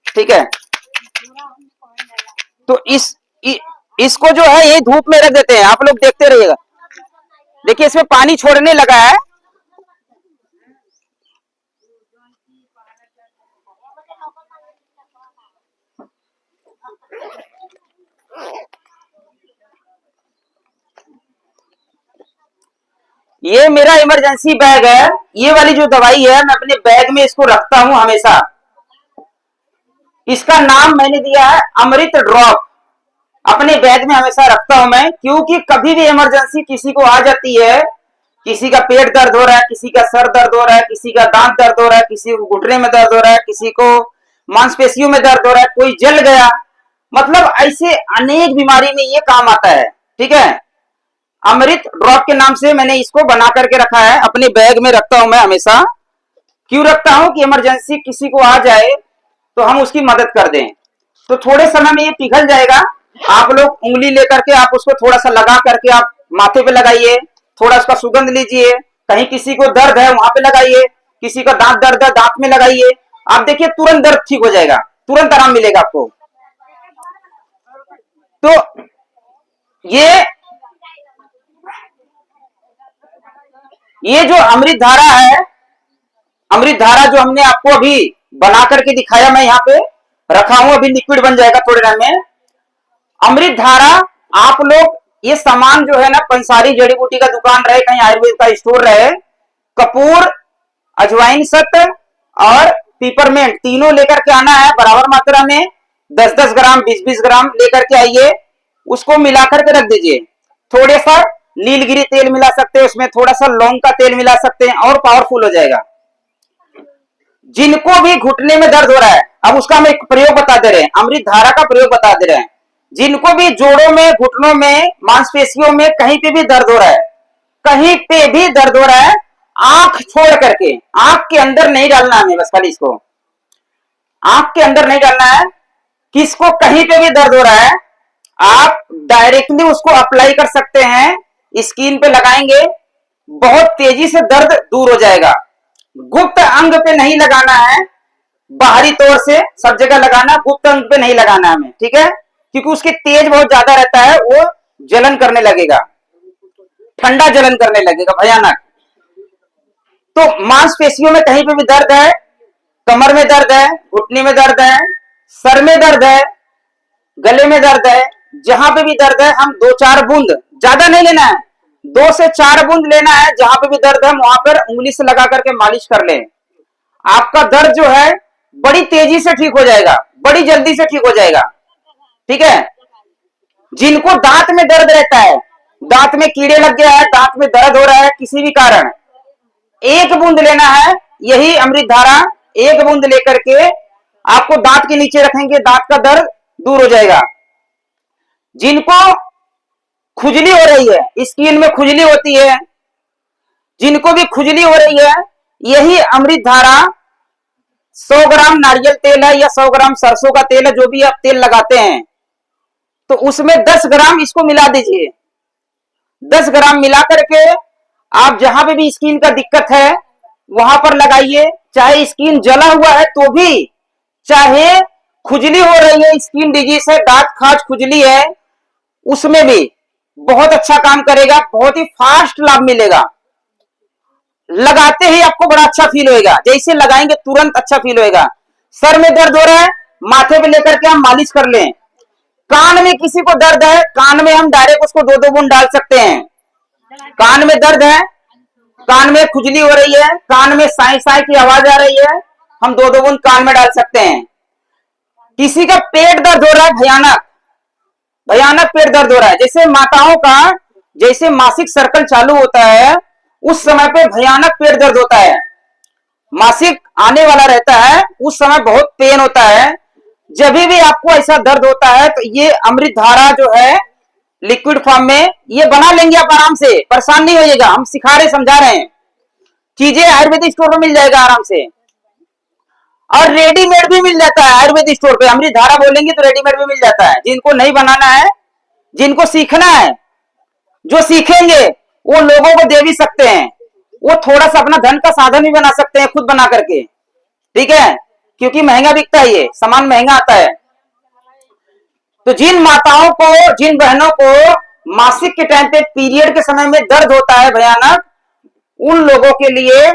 ठीक है। तो इसको जो है ये धूप में रख देते हैं, आप लोग देखते रहिएगा। देखिए इसमें पानी छोड़ने लगा है। ये मेरा इमरजेंसी बैग है। ये वाली जो दवाई है मैं अपने बैग में इसको रखता हूं हमेशा। इसका नाम मैंने दिया है अमृत ड्रॉप। अपने बैग में हमेशा रखता हूं मैं, क्योंकि कभी भी इमरजेंसी किसी को आ जाती है किसी का पेट दर्द हो रहा है, किसी का सर दर्द हो रहा है, किसी का दांत दर्द हो रहा है, किसी को घुटने में दर्द हो रहा है, किसी को मांसपेशियों में दर्द हो रहा है, कोई जल गया, मतलब ऐसे अनेक बीमारी में ये काम आता है। ठीक है, अमृत ड्रॉप के नाम से मैंने इसको बना करके रखा है, अपने बैग में रखता हूं मैं हमेशा। क्यों रखता हूं कि इमरजेंसी किसी को आ जाए तो हम उसकी मदद कर दें। तो थोड़े समय में ये पिघल जाएगा। आप लोग उंगली लेकर के आप उसको थोड़ा सा लगा करके आप माथे पे लगाइए, थोड़ा उसका सुगंध लीजिए, कहीं किसी को दर्द है वहां पे लगाइए, किसी का दांत दर्द है दांत में लगाइए, आप देखिए तुरंत दर्द ठीक हो जाएगा, तुरंत आराम मिलेगा आपको। तो ये जो अमृत धारा है, अमृत धारा जो हमने आपको अभी बना करके दिखाया, मैं यहाँ पे रखा हूं, अभी लिक्विड बन जाएगा थोड़े टाइम में। अमृत धारा आप लोग ये सामान जो है ना, पंसारी जड़ी बूटी का दुकान रहे, कहीं आयुर्वेद का स्टोर रहे, कपूर, अजवाइन सत्व और पिपरमेंट तीनों लेकर के आना है बराबर मात्रा में, 10-10 ग्राम 20-20 ग्राम लेकर के आइए। उसको मिलाकर के रख दीजिए। थोड़े सा नीलगिरी तेल मिला सकते हैं उसमें, थोड़ा सा लौंग का तेल मिला सकते हैं और पावरफुल हो जाएगा। जिनको भी घुटने में दर्द हो रहा है, अब उसका हम एक प्रयोग बता दे रहे हैं, अमृत धारा का प्रयोग बता दे रहे हैं। जिनको भी जोड़ों में, घुटनों में, मांसपेशियों में कहीं पे भी दर्द हो रहा है, कहीं पे भी दर्द हो रहा है, आंख छोड़ करके, आंख के अंदर नहीं डालना हमें, बस खाली इसको आंख के अंदर नहीं डालना है। किसको कहीं पे भी दर्द हो रहा है, आप डायरेक्टली उसको अप्लाई कर सकते हैं, स्किन पे लगाएंगे, बहुत तेजी से दर्द दूर हो जाएगा। गुप्त अंग पे नहीं लगाना है, बाहरी तौर से सब जगह लगाना, गुप्त अंग पे नहीं लगाना हमें, ठीक है, क्योंकि उसकी तेज बहुत ज्यादा रहता है, वो जलन करने लगेगा, ठंडा जलन करने लगेगा भयानक। तो मांसपेशियों में कहीं पे भी दर्द है, कमर में दर्द है, घुटने में दर्द है, सर में दर्द है, गले में दर्द है, जहां पे भी दर्द है, हम 2-4 बूंद, ज्यादा नहीं लेना है, 2 से 4 बूंद लेना है, जहां पे भी दर्द है वहां पर उंगली से लगा करके मालिश कर लें। आपका दर्द जो है बड़ी तेजी से ठीक हो जाएगा, बड़ी जल्दी से ठीक हो जाएगा। ठीक है, जिनको दांत में दर्द रहता है, दांत में कीड़े लग गया है, दांत में दर्द हो रहा है किसी भी कारण, 1 बूंद लेना है, यही अमृत धारा 1 बूंद लेकर के आपको दांत के नीचे रखेंगे, दांत का दर्द दूर हो जाएगा। जिनको खुजली हो रही है, स्किन में खुजली होती है, जिनको भी खुजली हो रही है, यही अमृत धारा 100 ग्राम नारियल तेल है या 100 ग्राम सरसों का तेल है, जो भी आप तेल लगाते हैं, तो उसमें 10 ग्राम इसको मिला दीजिए। 10 ग्राम मिला करके आप जहां पे भी स्किन का दिक्कत है वहां पर लगाइए, चाहे स्किन जला हुआ है तो भी, चाहे खुजली हो रही है, स्किन डिजीज है, दांत खाज खुजली है, उसमें भी बहुत अच्छा काम करेगा, बहुत ही फास्ट लाभ मिलेगा। लगाते ही आपको बड़ा अच्छा फील होएगा, जैसे लगाएंगे तुरंत अच्छा फील होएगा। सर में दर्द हो रहा है, माथे पे लेकर के हम मालिश कर लें। कान में किसी को दर्द है, कान में हम डायरेक्ट उसको 2-2 बूंद डाल सकते हैं। कान में दर्द है, कान में खुजली हो रही है, कान में साई साई की आवाज आ रही है, हम 2-2 बूंद कान में डाल सकते हैं। किसी का पेट दर्द हो रहा है, भयानक भयानक पेट दर्द हो रहा है, जैसे माताओं का जैसे मासिक सर्कल चालू होता है उस समय पे भयानक पेट दर्द होता है, मासिक आने वाला रहता है उस समय बहुत पेन होता है। जब भी आपको ऐसा दर्द होता है तो ये अमृत धारा जो है लिक्विड फॉर्म में ये बना लेंगे आप आराम से, परेशान नहीं होइएगा, हम सिखा रहे समझा रहे हैं। चीजें आयुर्वेदिक स्टोर में मिल जाएगा आराम से, और रेडीमेड भी मिल जाता है आयुर्वेदिक स्टोर पे, अमृत धारा बोलेंगे तो रेडीमेड भी मिल जाता है। जिनको नहीं बनाना है, जिनको सीखना है, जो सीखेंगे वो लोगों को दे भी सकते हैं, वो थोड़ा सा अपना धन का साधन भी बना सकते हैं खुद बना करके, ठीक है, क्योंकि महंगा बिकता है, ये सामान महंगा आता है। तो जिन माताओं को, जिन बहनों को मासिक के टाइम पे पीरियड के समय में दर्द होता है भयानक, उन लोगों के लिए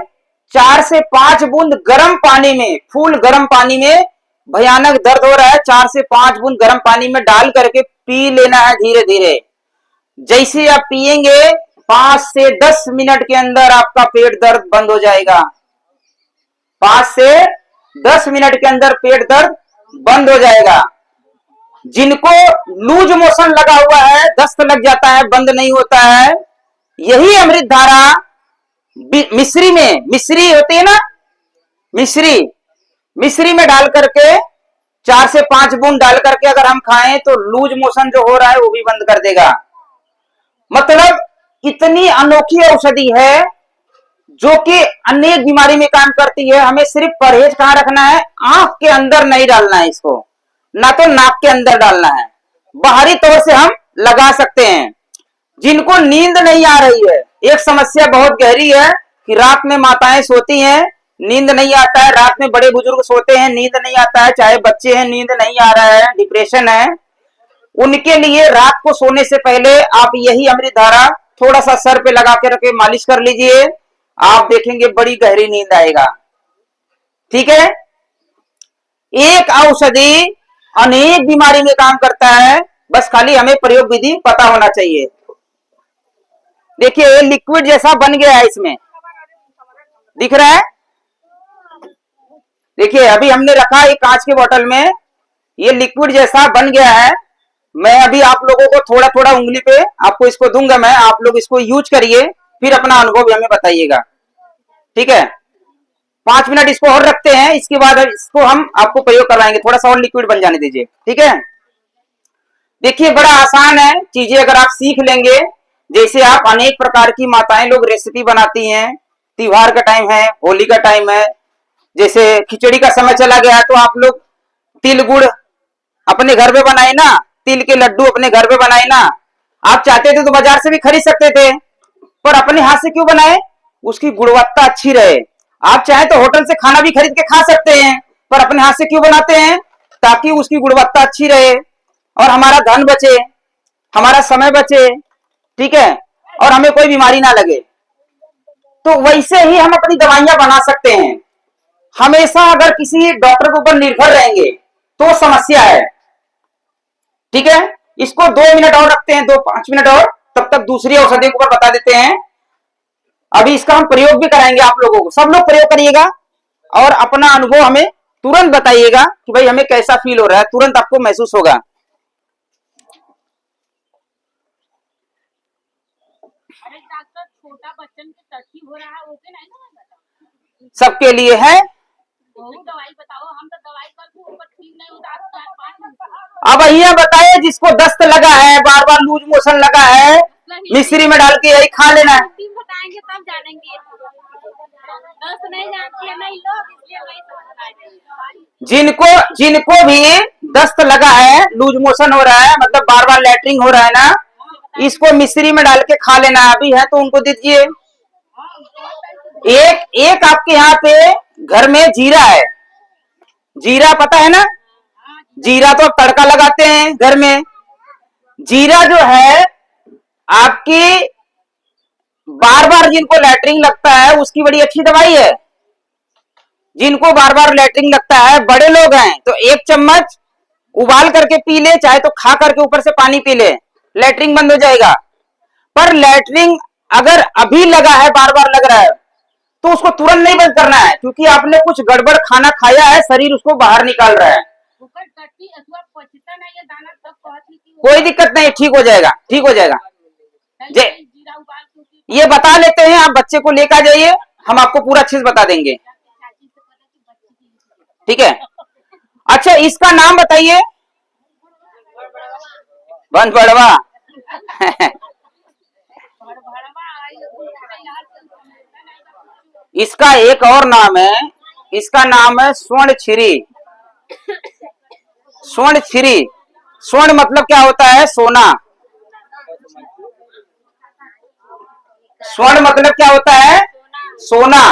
4 से 5 बूंद गर्म पानी में, फूल गर्म पानी में, भयानक दर्द हो रहा है, 4 से 5 बूंद गर्म पानी में डाल करके पी लेना है धीरे धीरे। जैसे आप पिएंगे 5 से 10 मिनट के अंदर आपका पेट दर्द बंद हो जाएगा। 5 से 10 मिनट के अंदर पेट दर्द बंद हो जाएगा। जिनको लूज मोशन लगा हुआ है, दस्त लग जाता है, बंद नहीं होता है, यही अमृत धारा मिश्री होती है ना, मिश्री, मिश्री में डाल करके 4 से 5 बूंद डाल करके अगर हम खाएं तो लूज मोशन जो हो रहा है वो भी बंद कर देगा। मतलब इतनी अनोखी औषधि है जो कि अनेक बीमारी में काम करती है। हमें सिर्फ परहेज कहां रखना है, आंख के अंदर नहीं डालना है इसको, ना तो नाक के अंदर डालना है, बाहरी तौर से हम लगा सकते हैं। जिनको नींद नहीं आ रही है, एक समस्या बहुत गहरी है कि रात में माताएं सोती हैं, नींद नहीं आता है, रात में बड़े बुजुर्ग सोते हैं, नींद नहीं आता है, चाहे बच्चे हैं, नींद नहीं आ रहा है, डिप्रेशन है, उनके लिए रात को सोने से पहले आप यही अमृत धारा थोड़ा सा सर पे लगा के रखे मालिश कर लीजिए, आप देखेंगे बड़ी गहरी नींद आएगा। ठीक है, एक औषधि अनेक बीमारी में काम करता है, बस खाली हमें प्रयोग विधि पता होना चाहिए। देखिए लिक्विड जैसा बन गया है, इसमें दिख रहा है। देखिए अभी हमने रखा एक कांच के बोतल में, ये लिक्विड जैसा बन गया है। मैं अभी आप लोगों को थोड़ा थोड़ा उंगली पे आपको इसको दूंगा, मैं, आप लोग इसको यूज करिए, फिर अपना अनुभव भी हमें बताइएगा। ठीक है, 5 मिनट इसको और रखते हैं, इसके बाद इसको हम आपको प्रयोग करवाएंगे, थोड़ा सा और लिक्विड बन जाने दीजिए। ठीक है, देखिए बड़ा आसान है, चीजें अगर आप सीख लेंगे, जैसे आप अनेक प्रकार की माताएं लोग रेसिपी बनाती हैं, त्योहार का टाइम है, होली का टाइम है, जैसे खिचड़ी का समय चला गया तो आप लोग तिल गुड़ अपने घर पे बनाए ना, तिल के लड्डू अपने घर पे बनाए ना। आप चाहते थे तो बाजार से भी खरीद सकते थे, पर अपने हाथ से क्यों बनाए, उसकी गुणवत्ता अच्छी रहे। आप चाहे तो होटल से खाना भी खरीद के खा सकते हैं, पर अपने हाथ से क्यों बनाते हैं, ताकि उसकी गुणवत्ता अच्छी रहे और हमारा धन बचे, हमारा समय बचे। ठीक है, और हमें कोई बीमारी ना लगे। तो वैसे ही हम अपनी दवाइयां बना सकते हैं। हमेशा अगर किसी डॉक्टर के ऊपर निर्भर रहेंगे तो समस्या है। ठीक है, इसको 2 मिनट और रखते हैं, 2-5 मिनट और, तब तक दूसरी औषधि के ऊपर बता देते हैं। अभी इसका हम प्रयोग भी कराएंगे आप लोगों को, सब लोग प्रयोग करिएगा और अपना अनुभव हमें तुरंत बताइएगा कि भाई हमें कैसा फील हो रहा है, तुरंत आपको महसूस होगा। अरे डॉक्टर, छोटा बच्चन के टट्टी हो रहा है, ओके नहीं ना, सबके लिए है। बहुत दवाई बताओ, हम तो दवाई करते ऊपर ठीक नहीं होता, 4-5 अब ये बताइए जिसको दस्त लगा है, बार बार लूज मोशन लगा है, मिश्री में डाल के यही खा लेना है। बताएंगे तब जानेंगे, दस्त नहीं जानती है नहीं लोग, इसलिए नहीं समझ। जिनको भी दस्त लगा है, लूज मोशन हो रहा है, मतलब बार बार लैट्रिन हो रहा है ना, इसको मिश्री में डाल के खा लेना। अभी है तो उनको दीजिए। एक आपके यहाँ पे घर में जीरा है, जीरा पता है ना, जीरा तो तड़का लगाते हैं घर में। जीरा जो है आपकी बार बार जिनको लैट्रिन लगता है उसकी बड़ी अच्छी दवाई है। जिनको बार बार लैट्रिन लगता है, बड़े लोग हैं तो 1 चम्मच उबाल करके पी ले, चाहे तो खा करके ऊपर से पानी पी ले, लैट्रिन बंद हो जाएगा। पर लैट्रिन अगर अभी लगा है, बार बार लग रहा है, तो उसको तुरंत नहीं बंद करना है, क्योंकि आपने कुछ गड़बड़ खाना खाया है, शरीर उसको बाहर निकाल रहा है। कोई दिक्कत नहीं, ठीक हो जाएगा, ठीक हो जाएगा। ये बता लेते हैं, आप बच्चे को लेकर जाइए, हम आपको पूरा अच्छे से बता देंगे। ठीक है, अच्छा इसका नाम बताइए। वन बड़वा इसका एक और नाम है, इसका नाम है स्वर्ण छिरी। स्वर्ण छिरी, स्वर्ण मतलब क्या होता है, सोना। स्वर्ण मतलब क्या होता है, सोना।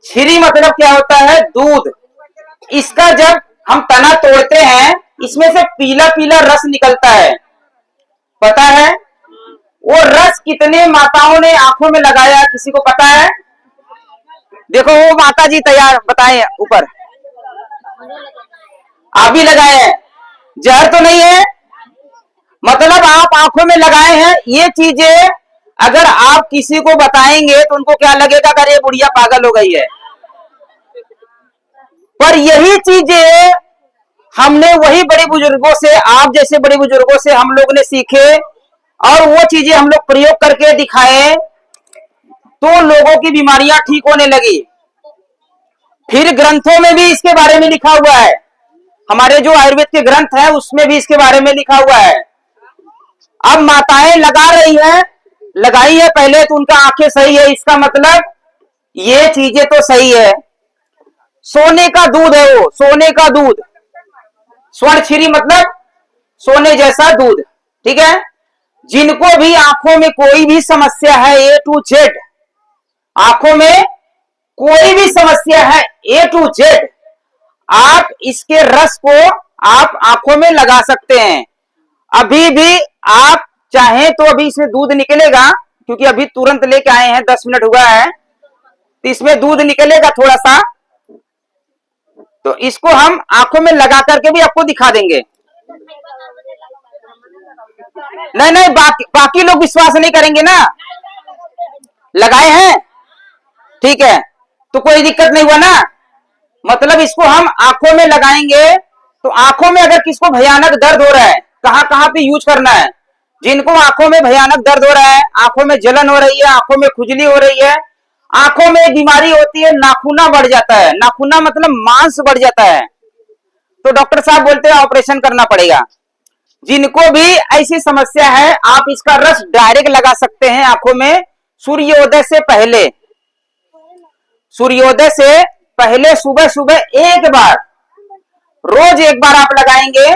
छिरी मतलब क्या होता है, दूध। इसका जब हम तना तोड़ते हैं, इसमें से पीला पीला रस निकलता है, पता है। वो रस कितने माताओं ने आंखों में लगाया, किसी को पता है? देखो वो माता जी तैयार, बताए ऊपर, आप भी लगाए हैं, जहर तो नहीं है, मतलब आप आंखों में लगाए हैं। ये चीजें अगर आप किसी को बताएंगे तो उनको क्या लगेगा, अगर ये बुढ़िया पागल हो गई है। पर यही चीजें हमने वही बड़े बुजुर्गों से, आप जैसे बड़े बुजुर्गों से हम लोग ने सीखे, और वो चीजें हम लोग प्रयोग करके दिखाए। तो लोगों की बीमारियां ठीक होने लगी। फिर ग्रंथों में भी इसके बारे में लिखा हुआ है, हमारे जो आयुर्वेद के ग्रंथ हैं उसमें भी इसके बारे में लिखा हुआ है। अब माताएं लगा रही हैं, लगाई है पहले तो उनका आंखें सही है, इसका मतलब ये चीजें तो सही है। सोने का दूध है वो, सोने का दूध, स्वर्ण क्षीरी मतलब सोने जैसा दूध, ठीक है। जिनको भी आंखों में कोई भी समस्या है ए टू जेड, आंखों में कोई भी समस्या है ए टू जेड, आप इसके रस को आप आंखों में लगा सकते हैं। अभी भी आप चाहें तो अभी इसमें दूध निकलेगा, क्योंकि अभी तुरंत लेके आए हैं, 10 मिनट हुआ है, तो इसमें दूध निकलेगा थोड़ा सा, तो इसको हम आंखों में लगा करके भी आपको दिखा देंगे। नहीं नहीं, बाकी लोग विश्वास नहीं करेंगे ना, लगाए हैं, ठीक है, तो कोई दिक्कत नहीं हुआ ना। मतलब इसको हम आंखों में लगाएंगे तो आंखों में अगर किसको भयानक दर्द हो रहा है, कहां कहां पे यूज करना है। जिनको आंखों में भयानक दर्द हो रहा है, आंखों में जलन हो रही है, आंखों में खुजली हो रही है, आंखों में बीमारी होती है, नाखूना बढ़ जाता है, नाखूना मतलब मांस बढ़ जाता है, तो डॉक्टर साहब बोलते हैं ऑपरेशन करना पड़ेगा। जिनको भी ऐसी समस्या है, आप इसका रस डायरेक्ट लगा सकते हैं आंखों में, सूर्योदय से पहले, सूर्योदय से पहले सुबह सुबह एक बार, रोज एक बार आप लगाएंगे,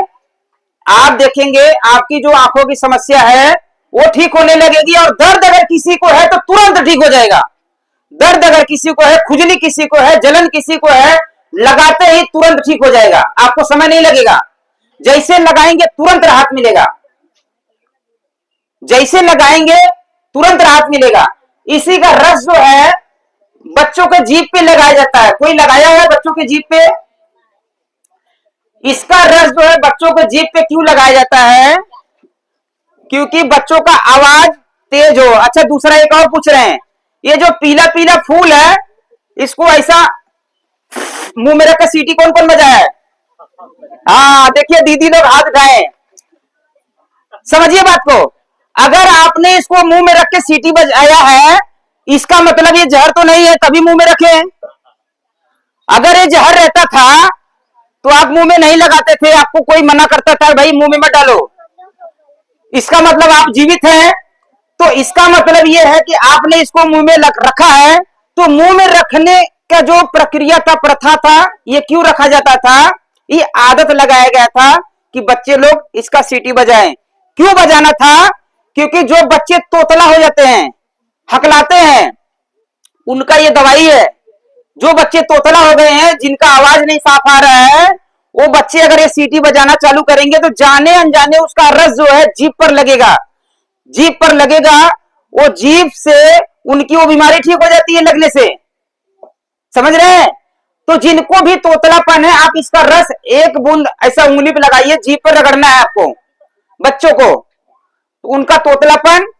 आप देखेंगे आपकी जो आंखों की समस्या है वो ठीक होने लगेगी। और दर्द अगर किसी को है तो तुरंत ठीक हो जाएगा। दर्द अगर किसी को है, खुजली किसी को है, जलन किसी को है, लगाते ही तुरंत ठीक हो जाएगा, आपको समय नहीं लगेगा। जैसे लगाएंगे तुरंत राहत मिलेगा, जैसे लगाएंगे तुरंत राहत मिलेगा। इसी का रस जो है बच्चों के जीभ पे लगाया जाता है, कोई लगाया है बच्चों के जीभ पे? इसका रस जो है बच्चों के जीभ पे क्यों लगाया जाता है? क्योंकि बच्चों का आवाज तेज हो। अच्छा, दूसरा एक और पूछ रहे हैं, ये जो पीला पीला फूल है इसको ऐसा मुंह में रखकर सीटी कौन कौन बजाया है? हाँ देखिए, दीदी लोग हाथ उठाए, समझिए बात को। अगर आपने इसको मुंह में रख के सीटी बजाया है, इसका मतलब ये जहर तो नहीं है, तभी मुंह में रखे। अगर ये जहर रहता था तो आप मुंह में नहीं लगाते थे, आपको कोई मना करता था भाई मुंह में मत डालो। इसका मतलब आप जीवित हैं, तो इसका मतलब ये है कि आपने इसको मुंह में रखा है। तो मुंह में रखने का जो प्रक्रिया था, प्रथा था, ये क्यों रखा जाता था? ये आदत लगाया गया था कि बच्चे लोग इसका सीटी बजाएं। क्यों बजाना था? क्योंकि जो बच्चे तोतला हो जाते हैं, हकलाते हैं, उनका ये दवाई है। जो बच्चे तोतला हो गए हैं, जिनका आवाज नहीं साफ आ रहा है, वो बच्चे अगर ये सीटी बजाना चालू करेंगे तो जाने अनजाने उसका रस जो है जीभ पर लगेगा, जीभ पर लगेगा, वो जीभ से उनकी वो बीमारी ठीक हो जाती है लगने से, समझ रहे हैं? तो जिनको भी तोतलापन है, आप इसका रस एक बूंद ऐसा उंगली पे लगाइए, जीभ पर रगड़ना है आपको, बच्चों को, तो उनका तोतलापन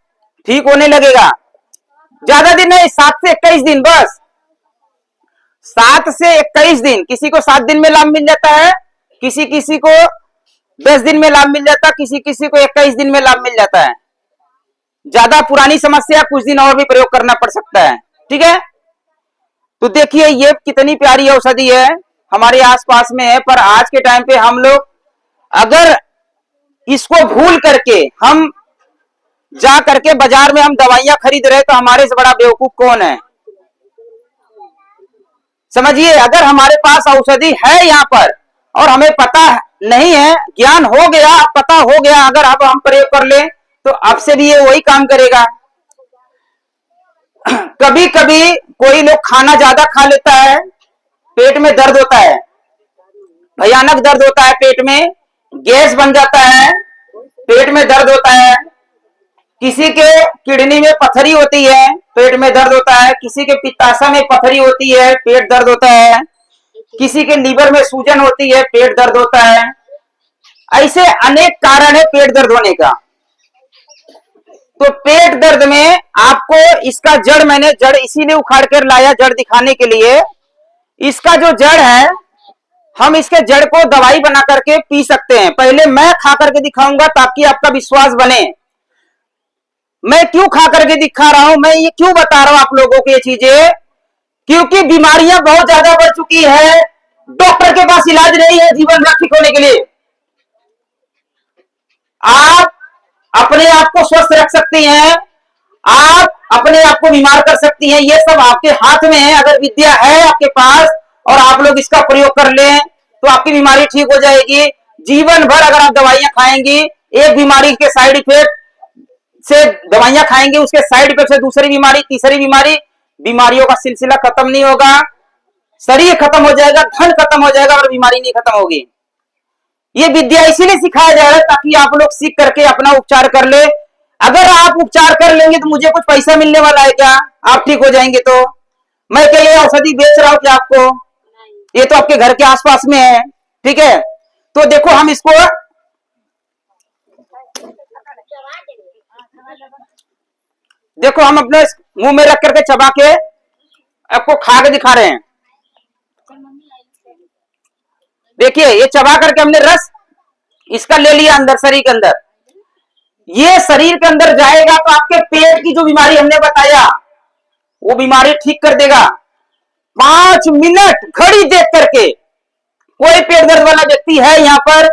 ठीक होने लगेगा। ज्यादा दिन नहीं, 7 से 21 दिन बस, 7 से 21 दिन। किसी को 7 दिन में लाभ मिल जाता है, किसी किसी को 10 दिन में लाभ मिल जाता है, किसी किसी को 21 दिन में लाभ मिल जाता है। ज्यादा पुरानी समस्या कुछ दिन और भी प्रयोग करना पड़ सकता है, ठीक है। तो देखिए ये कितनी प्यारी औषधि है, हमारे आसपास में है, पर आज के टाइम पे हम लोग अगर इसको भूल करके हम जा करके बाजार में हम दवाइयां खरीद रहे, तो हमारे से बड़ा बेवकूफ कौन है? समझिए, अगर हमारे पास औषधि है यहाँ पर और हमें पता नहीं है, ज्ञान हो गया, पता हो गया, अगर अब हम प्रयोग कर ले तो अब से भी ये वही काम करेगा। कभी कभी कोई लोग खाना ज्यादा खा लेता है, पेट में दर्द होता है, भयानक दर्द होता है, पेट में गैस बन जाता है, पेट में दर्द होता है। किसी के किडनी में पथरी होती है, पेट में दर्द होता है। किसी के पित्ताशय में पथरी होती है, पेट दर्द होता है। किसी के लीवर में सूजन होती है, पेट दर्द होता है। ऐसे अनेक कारण है पेट दर्द होने का। तो पेट दर्द में आपको इसका जड़, मैंने जड़ इसीलिए उखाड़ कर लाया, जड़ दिखाने के लिए। इसका जो जड़ है, हम इसके जड़ को दवाई बना करके पी सकते हैं। पहले मैं खा करके दिखाऊंगा ताकि आपका विश्वास बने। मैं क्यों खा करके दिखा रहा हूं, मैं ये क्यों बता रहा हूं आप लोगों को ये चीजें, क्योंकि बीमारियां बहुत ज्यादा बढ़ चुकी है, डॉक्टर के पास इलाज नहीं है जीवन भर ठीक होने के लिए। आप अपने आप को स्वस्थ रख सकती हैं, आप अपने आप को बीमार कर सकती हैं, ये सब आपके हाथ में है। अगर विद्या है आपके पास और आप लोग इसका प्रयोग कर लें तो आपकी बीमारी ठीक हो जाएगी। जीवन भर अगर आप दवाइयां खाएंगी, एक बीमारी के साइड इफेक्ट से दवाइयां खाएंगे, उसके साइड इफेक्ट से दूसरी बीमारी, तीसरी बीमारी, बीमारियों का सिलसिला खत्म नहीं होगा। शरीर खत्म हो जाएगा, धन खत्म हो जाएगा और बीमारी नहीं खत्म होगी। ये विद्या इसीलिए सिखाया जा रहा है ताकि आप लोग सीख करके अपना उपचार कर ले। अगर आप उपचार कर लेंगे तो मुझे कुछ पैसा मिलने वाला है क्या? आप ठीक हो जाएंगे तो मैं क्या ये औषधि बेच रहा हूं क्या आपको? ये तो आपके घर के आसपास में है, ठीक है। तो देखो हम इसको, देखो हम अपने मुंह में रख करके चबा के आपको खा के दिखा रहे हैं। देखिए ये चबा करके हमने रस इसका ले लिया अंदर, शरीर के अंदर। ये शरीर के अंदर जाएगा तो आपके पेट की जो बीमारी हमने बताया वो बीमारी ठीक कर देगा। 5 मिनट घड़ी देख करके, कोई पेट दर्द वाला व्यक्ति है यहाँ पर,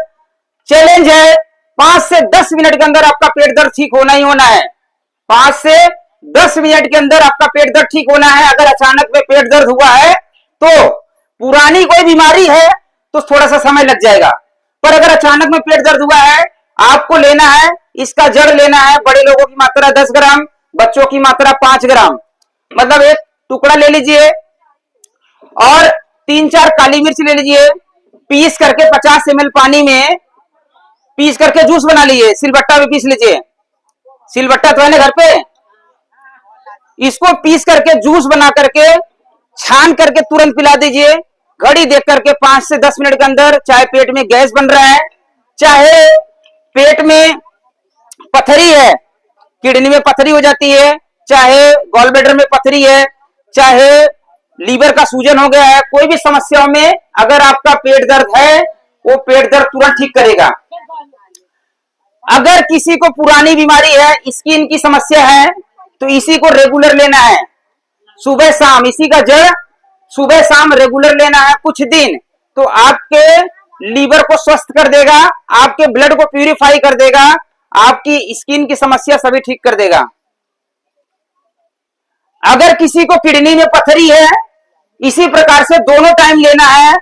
चैलेंज है, 5 से 10 मिनट के अंदर आपका पेट दर्द ठीक होना ही होना है। 5 से 10 मिनट के अंदर आपका पेट दर्द ठीक होना है। अगर अचानक में पेट दर्द हुआ है तो पुरानी कोई बीमारी है तो थोड़ा सा समय लग जाएगा, पर अगर अचानक में पेट दर्द हुआ है, आपको लेना है, इसका जड़ लेना है। बड़े लोगों की मात्रा 10 ग्राम, बच्चों की मात्रा 5 ग्राम, मतलब एक टुकड़ा ले लीजिए और 3-4 काली मिर्च ले लीजिए, पीस करके 50 ml पानी में पीस करके जूस बना लीजिए। सिलबट्टा में पीस लीजिए, सिलबट्टा तो है ना घर पे, इसको पीस करके जूस बना करके छान करके तुरंत पिला दीजिए। घड़ी देख करके 5 से 10 मिनट के अंदर, चाहे पेट में गैस बन रहा है, चाहे पेट में पथरी है, किडनी में पथरी हो जाती है, चाहे गॉल ब्लैडर में पथरी है, चाहे लीवर का सूजन हो गया है, कोई भी समस्याओं में अगर आपका पेट दर्द है, वो पेट दर्द तुरंत ठीक करेगा। अगर किसी को पुरानी बीमारी है, स्किन की समस्या है, तो इसी को रेगुलर लेना है, सुबह शाम। इसी का जड़ सुबह शाम रेगुलर लेना है कुछ दिन, तो आपके लीवर को स्वस्थ कर देगा, आपके ब्लड को प्यूरिफाई कर देगा, आपकी स्किन की समस्या सभी ठीक कर देगा। अगर किसी को किडनी में पथरी है, इसी प्रकार से दोनों टाइम लेना है।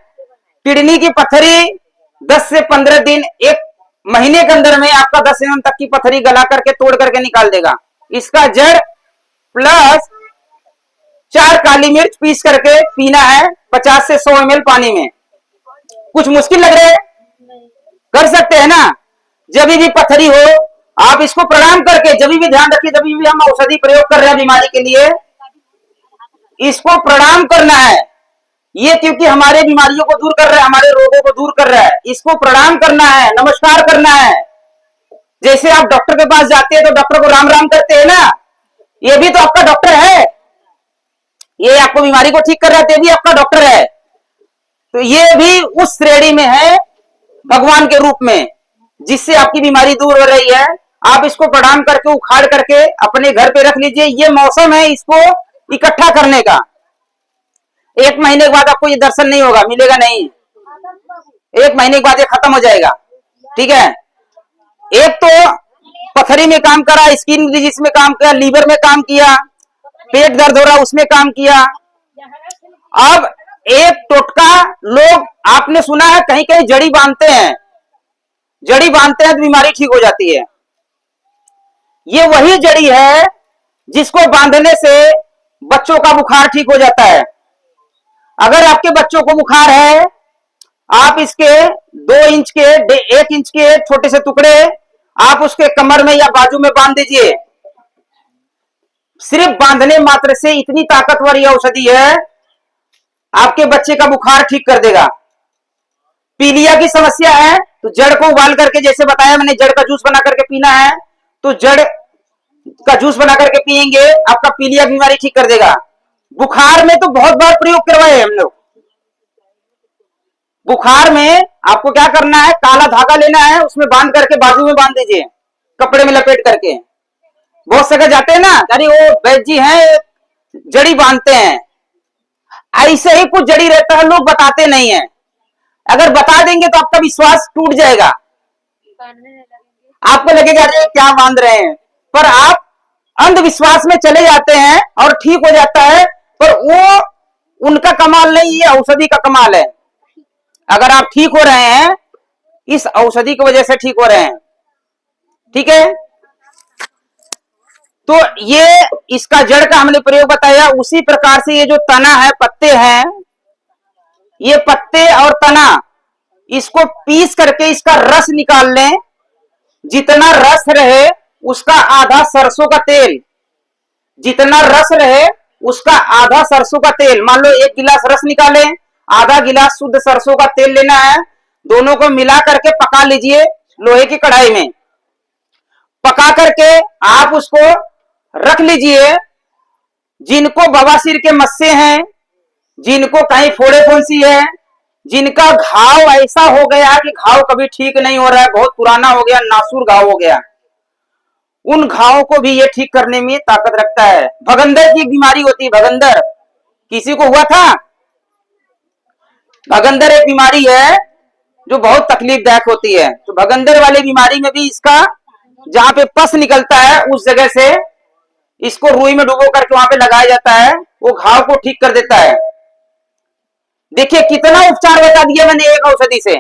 किडनी की पथरी 10 से 15 दिन, 1 महीने के अंदर में आपका 10 mm तक की पथरी गला करके तोड़ करके निकाल देगा। इसका जड़ प्लस 4 काली मिर्च पीस करके पीना है 50 से 100 ml पानी में। कुछ मुश्किल लग रहा है? कर सकते हैं ना। जब भी पथरी हो आप इसको प्रणाम करके, जब भी ध्यान रखिए, जब भी हम औषधि प्रयोग कर रहे हैं बीमारी के लिए, इसको प्रणाम करना है। ये क्योंकि हमारे बीमारियों को दूर कर रहा है, हमारे रोगों को दूर कर रहा है, इसको प्रणाम करना है, नमस्कार करना है। जैसे आप डॉक्टर के पास जाते हैं तो डॉक्टर को राम राम करते हैं ना, ये भी तो आपका डॉक्टर है, ये आपको बीमारी को ठीक कर रहा है, ये भी आपका डॉक्टर है। तो ये भी उस श्रेणी में है भगवान के रूप में, जिससे आपकी बीमारी दूर हो रही है। आप इसको प्रणाम करके, उखाड़ करके अपने घर पे रख लीजिए। ये मौसम है इसको इकट्ठा करने का। 1 महीने के बाद आपको ये दर्शन नहीं होगा, मिलेगा नहीं। 1 महीने के बाद ये खत्म हो जाएगा, ठीक है। एक तो पथरी में काम करा, स्किन डिजीज में काम किया, लीवर में काम किया, पेट दर्द हो रहा उसमें काम किया। अब एक टोटका लोग आपने सुना है, कहीं कहीं जड़ी बांधते हैं, जड़ी बांधते हैं तो बीमारी ठीक हो जाती है। ये वही जड़ी है जिसको बांधने से बच्चों का बुखार ठीक हो जाता है। अगर आपके बच्चों को बुखार है, आप इसके 2 इंच के 1 इंच के छोटे से टुकड़े आप उसके कमर में या बाजू में बांध दीजिए। सिर्फ बांधने मात्र से इतनी ताकतवर यह औषधि है, आपके बच्चे का बुखार ठीक कर देगा। पीलिया की समस्या है तो जड़ को उबाल करके, जैसे बताया मैंने, जड़ का जूस बना करके पीना है, तो जड़ का जूस बना करके पिएंगे, आपका पीलिया बीमारी ठीक कर देगा। बुखार में तो बहुत बार प्रयोग करवाए हम लोग। बुखार में आपको क्या करना है, काला धागा लेना है, उसमें बांध करके बाजू में बांध दीजिए, कपड़े में लपेट करके। बहुत जगह जाते हैं ना, अरे वो वैद्य जी हैं, जड़ी बांधते हैं। ऐसे ही कुछ जड़ी रहता है, लोग बताते नहीं है। अगर बता देंगे तो आपका विश्वास टूट जाएगा, आपको लगेगा अरे क्या बांध रहे हैं, पर आप अंधविश्वास में चले जाते हैं और ठीक हो जाता है। पर वो उनका कमाल नहीं, ये औषधि का कमाल है। अगर आप ठीक हो रहे हैं, इस औषधि की वजह से ठीक हो रहे हैं। ठीक है, तो ये इसका जड़ का हमने प्रयोग बताया। उसी प्रकार से ये जो तना है, पत्ते हैं, ये पत्ते और तना, इसको पीस करके इसका रस निकाल लें। जितना रस रहे उसका आधा सरसों का तेल, जितना रस रहे उसका आधा सरसों का तेल। मान लो 1 गिलास रस निकाले, आधा गिलास शुद्ध सरसों का तेल लेना है। दोनों को मिला करके पका लीजिए लोहे की कढ़ाई में। पका करके आप उसको रख लीजिए। जिनको बवासीर के मस्से हैं, जिनको कहीं फोड़े फुंसी है, जिनका घाव ऐसा हो गया कि घाव कभी ठीक नहीं हो रहा है, बहुत पुराना हो गया, नासूर घाव हो गया, उन घावों को भी ये ठीक करने में ताकत रखता है। भगंदर की एक बीमारी होती है, भगंदर किसी को हुआ था? भगंदर एक बीमारी है जो बहुत तकलीफदायक होती है। तो भगंदर वाली बीमारी में भी इसका, जहां पे पस निकलता है उस जगह से इसको रुई में डुबो करके वहां पे लगाया जाता है, वो घाव को ठीक कर देता है। देखिए कितना उपचार बता दिया मैंने एक औषधि से।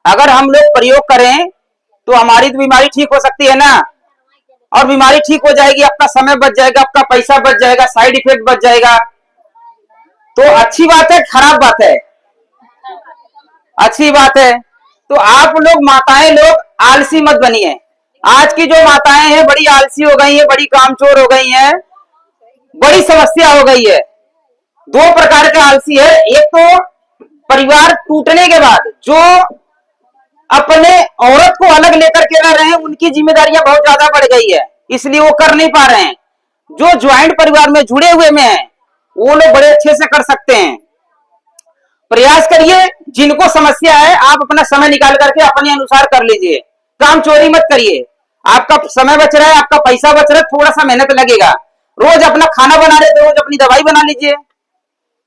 अगर हम लोग प्रयोग करें तो हमारी तो बीमारी ठीक हो सकती है ना, और बीमारी ठीक हो जाएगी, आपका समय बच जाएगा, आपका पैसा बच जाएगा, साइड इफेक्ट बच जाएगा। तो अच्छी बात है, खराब बात है? अच्छी बात है। तो आप लोग माताएं लोग आलसी मत बनिए। आज की जो माताएं हैं बड़ी आलसी हो गई हैं, बड़ी कामचोर हो गई हैं, बड़ी समस्या हो गई है। 2 प्रकार के आलसी है। एक तो परिवार टूटने के बाद जो अपने औरत को अलग लेकर के रह रहे हैं, उनकी जिम्मेदारियां बहुत ज्यादा बढ़ गई है, इसलिए वो कर नहीं पा रहे हैं। जो ज्वाइंट परिवार में जुड़े हुए में है, वो लोग बड़े अच्छे से कर सकते हैं। प्रयास करिए, जिनको समस्या है आप अपना समय निकाल करके अपने अनुसार कर लीजिए, काम चोरी मत करिए। आपका समय बच रहा है, आपका पैसा बच रहा है, थोड़ा सा मेहनत लगेगा। रोज अपना खाना बना रहे तो रोज अपनी दवाई बना लीजिए,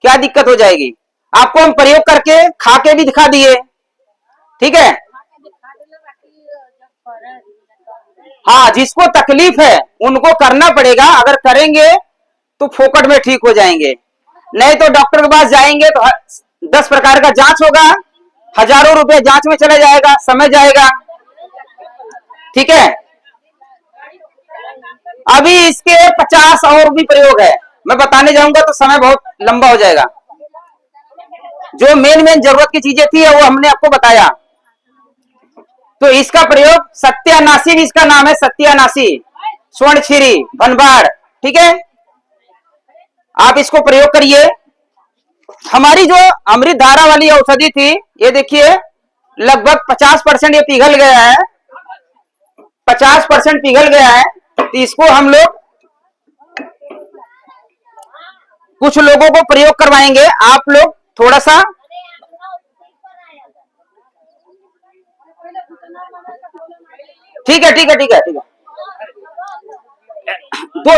क्या दिक्कत हो जाएगी? आपको हम प्रयोग करके खा के भी दिखा दिए। ठीक है, हाँ, जिसको तकलीफ है उनको करना पड़ेगा। अगर करेंगे तो फोकट में ठीक हो जाएंगे, नहीं तो डॉक्टर के पास जाएंगे तो 10 प्रकार का जांच होगा, हजारों रुपए जांच में चला जाएगा, समय जाएगा। ठीक है, अभी इसके 50 और भी प्रयोग है, मैं बताने जाऊंगा तो समय बहुत लंबा हो जाएगा। जो मेन मेन जरूरत की चीजें थी वो हमने आपको बताया। तो इसका प्रयोग सत्यानाशी भी इसका नाम है, सत्यानाशी, स्वर्णक्षीरी, भनबाड़। ठीक है, आप इसको प्रयोग करिए। हमारी जो अमृत धारा वाली औषधि थी, ये देखिए लगभग 50% ये पिघल गया है, 50% पिघल गया है। तो इसको हम लोग कुछ लोगों को प्रयोग करवाएंगे। आप लोग थोड़ा सा ठीक है, ठीक है, ठीक है, ठीक है।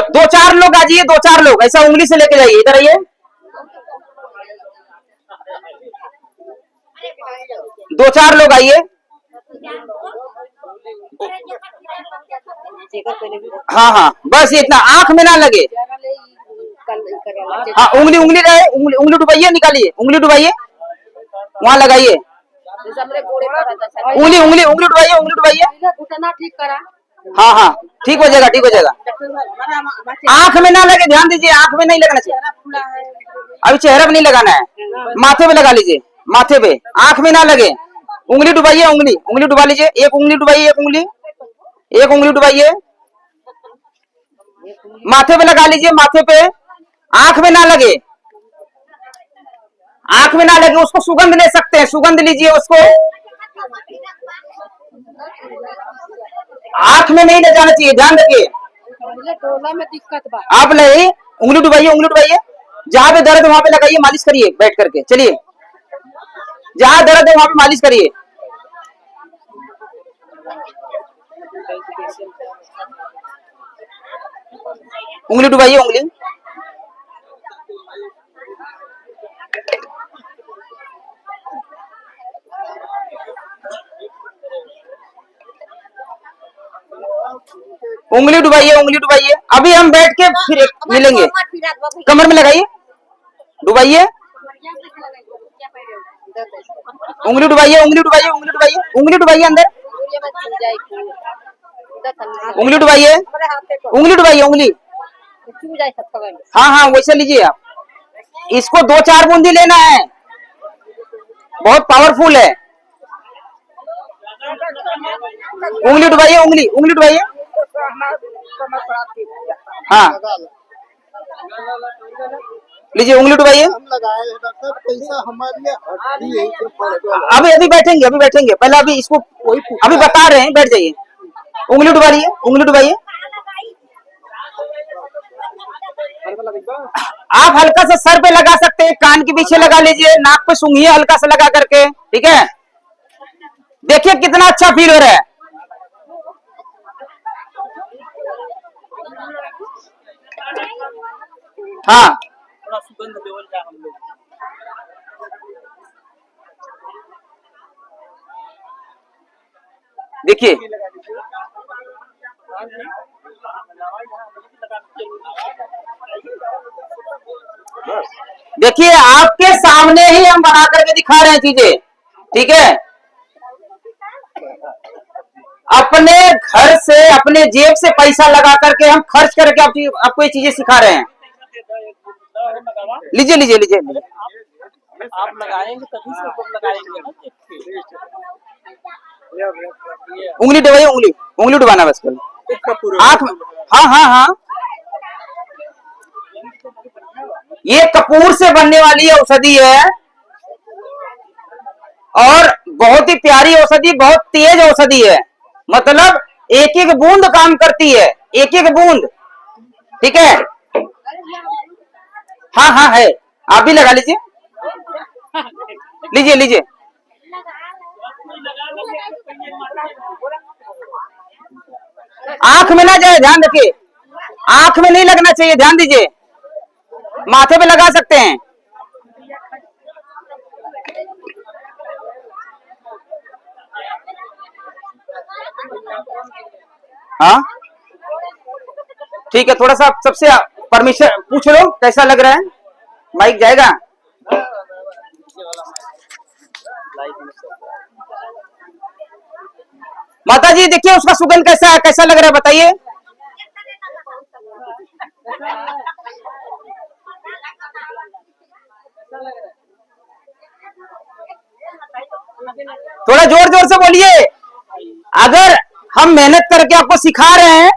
दो चार लोग आ जाइए, 2-4 लोग ऐसा उंगली से लेके जाइए, इधर आइए। 2-4 लोग आइए। हाँ हाँ, बस इतना, आंख में ना लगे। हाँ, उंगली उंगली रहे, उंगली उंगली डुबाइए, निकालिए, उंगली डुबाइए, वहां लगाइए। उंगली उंगली उंगली डुबाइए, उंगली डुबाइए। घुटना ठीक करा। हाँ हाँ, ठीक हो जाएगा, ठीक हो जाएगा। आंख में ना लगे, ध्यान दीजिए, आंख में नहीं लगना चाहिए। अभी चेहरे पे नहीं लगाना है, माथे पे लगा लीजिए, माथे पे, आंख में ना लगे। उंगली डुबाइए, उंगली उंगली डुबा लीजिए, एक उंगली डुबाइए, एक उंगली डुबाइए, माथे पे लगा लीजिए, माथे पे। आंख में ना लगे, आंख में ना लगे। उसको सुगंध ले सकते हैं, सुगंध लीजिए उसको। आंख में नहीं ले जाना चाहिए, ध्यान रखिए। में दिक्कत बा। आप नहीं, उंगली डुबाइए, उंगली डुबाइए, जहां पे दर्द है वहां पे लगाइए, मालिश करिए बैठ करके। चलिए, जहां दर्द है वहां पे मालिश करिए। उंगली डुबाइए, उंगली। उंगली डुबाइए, उंगली डुबाइए। अभी हम बैठ के फिर मिलेंगे। कमर में लगाइए, डुबाइए, उंगली डुबाइए, उंगली डुबाइए, उंगली डुबाइए, उंगली डुबाइए अंदर, उंगली डुबाइए, उंगली डुबाइए, उंगली। हाँ हाँ, वैसे लीजिए आप। इसको 2-4 बूंदी लेना है, बहुत पावरफुल है। उंगली डुबाइए, उंगली, उंगली डुबाइए। हाँ, लीजिए, उंगली डुबाइए। हम लगाए हैं डॉक्टर साहब, पैसा हमारे हड्डी है जो पड़ गया। अभी अभी बैठेंगे, अभी बैठेंगे। पहले अभी इसको अभी बता रहे हैं, बैठ जाइए। उंगली डुबाइए, उंगली डुबाइए। आप हल्का सा सर पे लगा सकते हैं, कान के पीछे लगा लीजिए, नाक पे सूंघिए हल्का सा लगा करके, ठीक है। देखिए कितना अच्छा फील हो रहा है। हाँ, थोड़ा सुगंध लेवल का हम लोग। देखिए देखिए, आपके सामने ही हम बना करके दिखा रहे हैं चीजें, ठीक है। अपने घर से, अपने जेब से पैसा लगा करके हम खर्च करके आपको ये चीजें सिखा रहे हैं। लीजिए लीजिए लीजिए लीजिए। आप लगाएंगे तभी से हम लगाएंगे ना, देखिए। उंगली डुबाइए, उंगली, उंगली डुबाना बस कल आंख में। हाँ हाँ हाँ, ये कपूर से बनने वाली औषधि है और बहुत ही प्यारी औषधि, बहुत तेज औषधि है। मतलब एक एक बूंद काम करती है, एक एक बूंद, ठीक है। हाँ हाँ है, आप भी लगा लीजिए, लीजिए लीजिए। आंख में ना जाए, ध्यान रखिए, आंख में नहीं लगना चाहिए, ध्यान दीजिए। माथे पे लगा सकते हैं। हाँ ठीक है, थोड़ा सा सबसे परमिशन पूछ लो, कैसा लग रहा है। माइक जाएगा। माता जी देखिए उसका सुगंध कैसा है, कैसा लग रहा है बताइए। थोड़ा जोर जोर से बोलिए। अगर हम मेहनत करके आपको सिखा रहे हैं,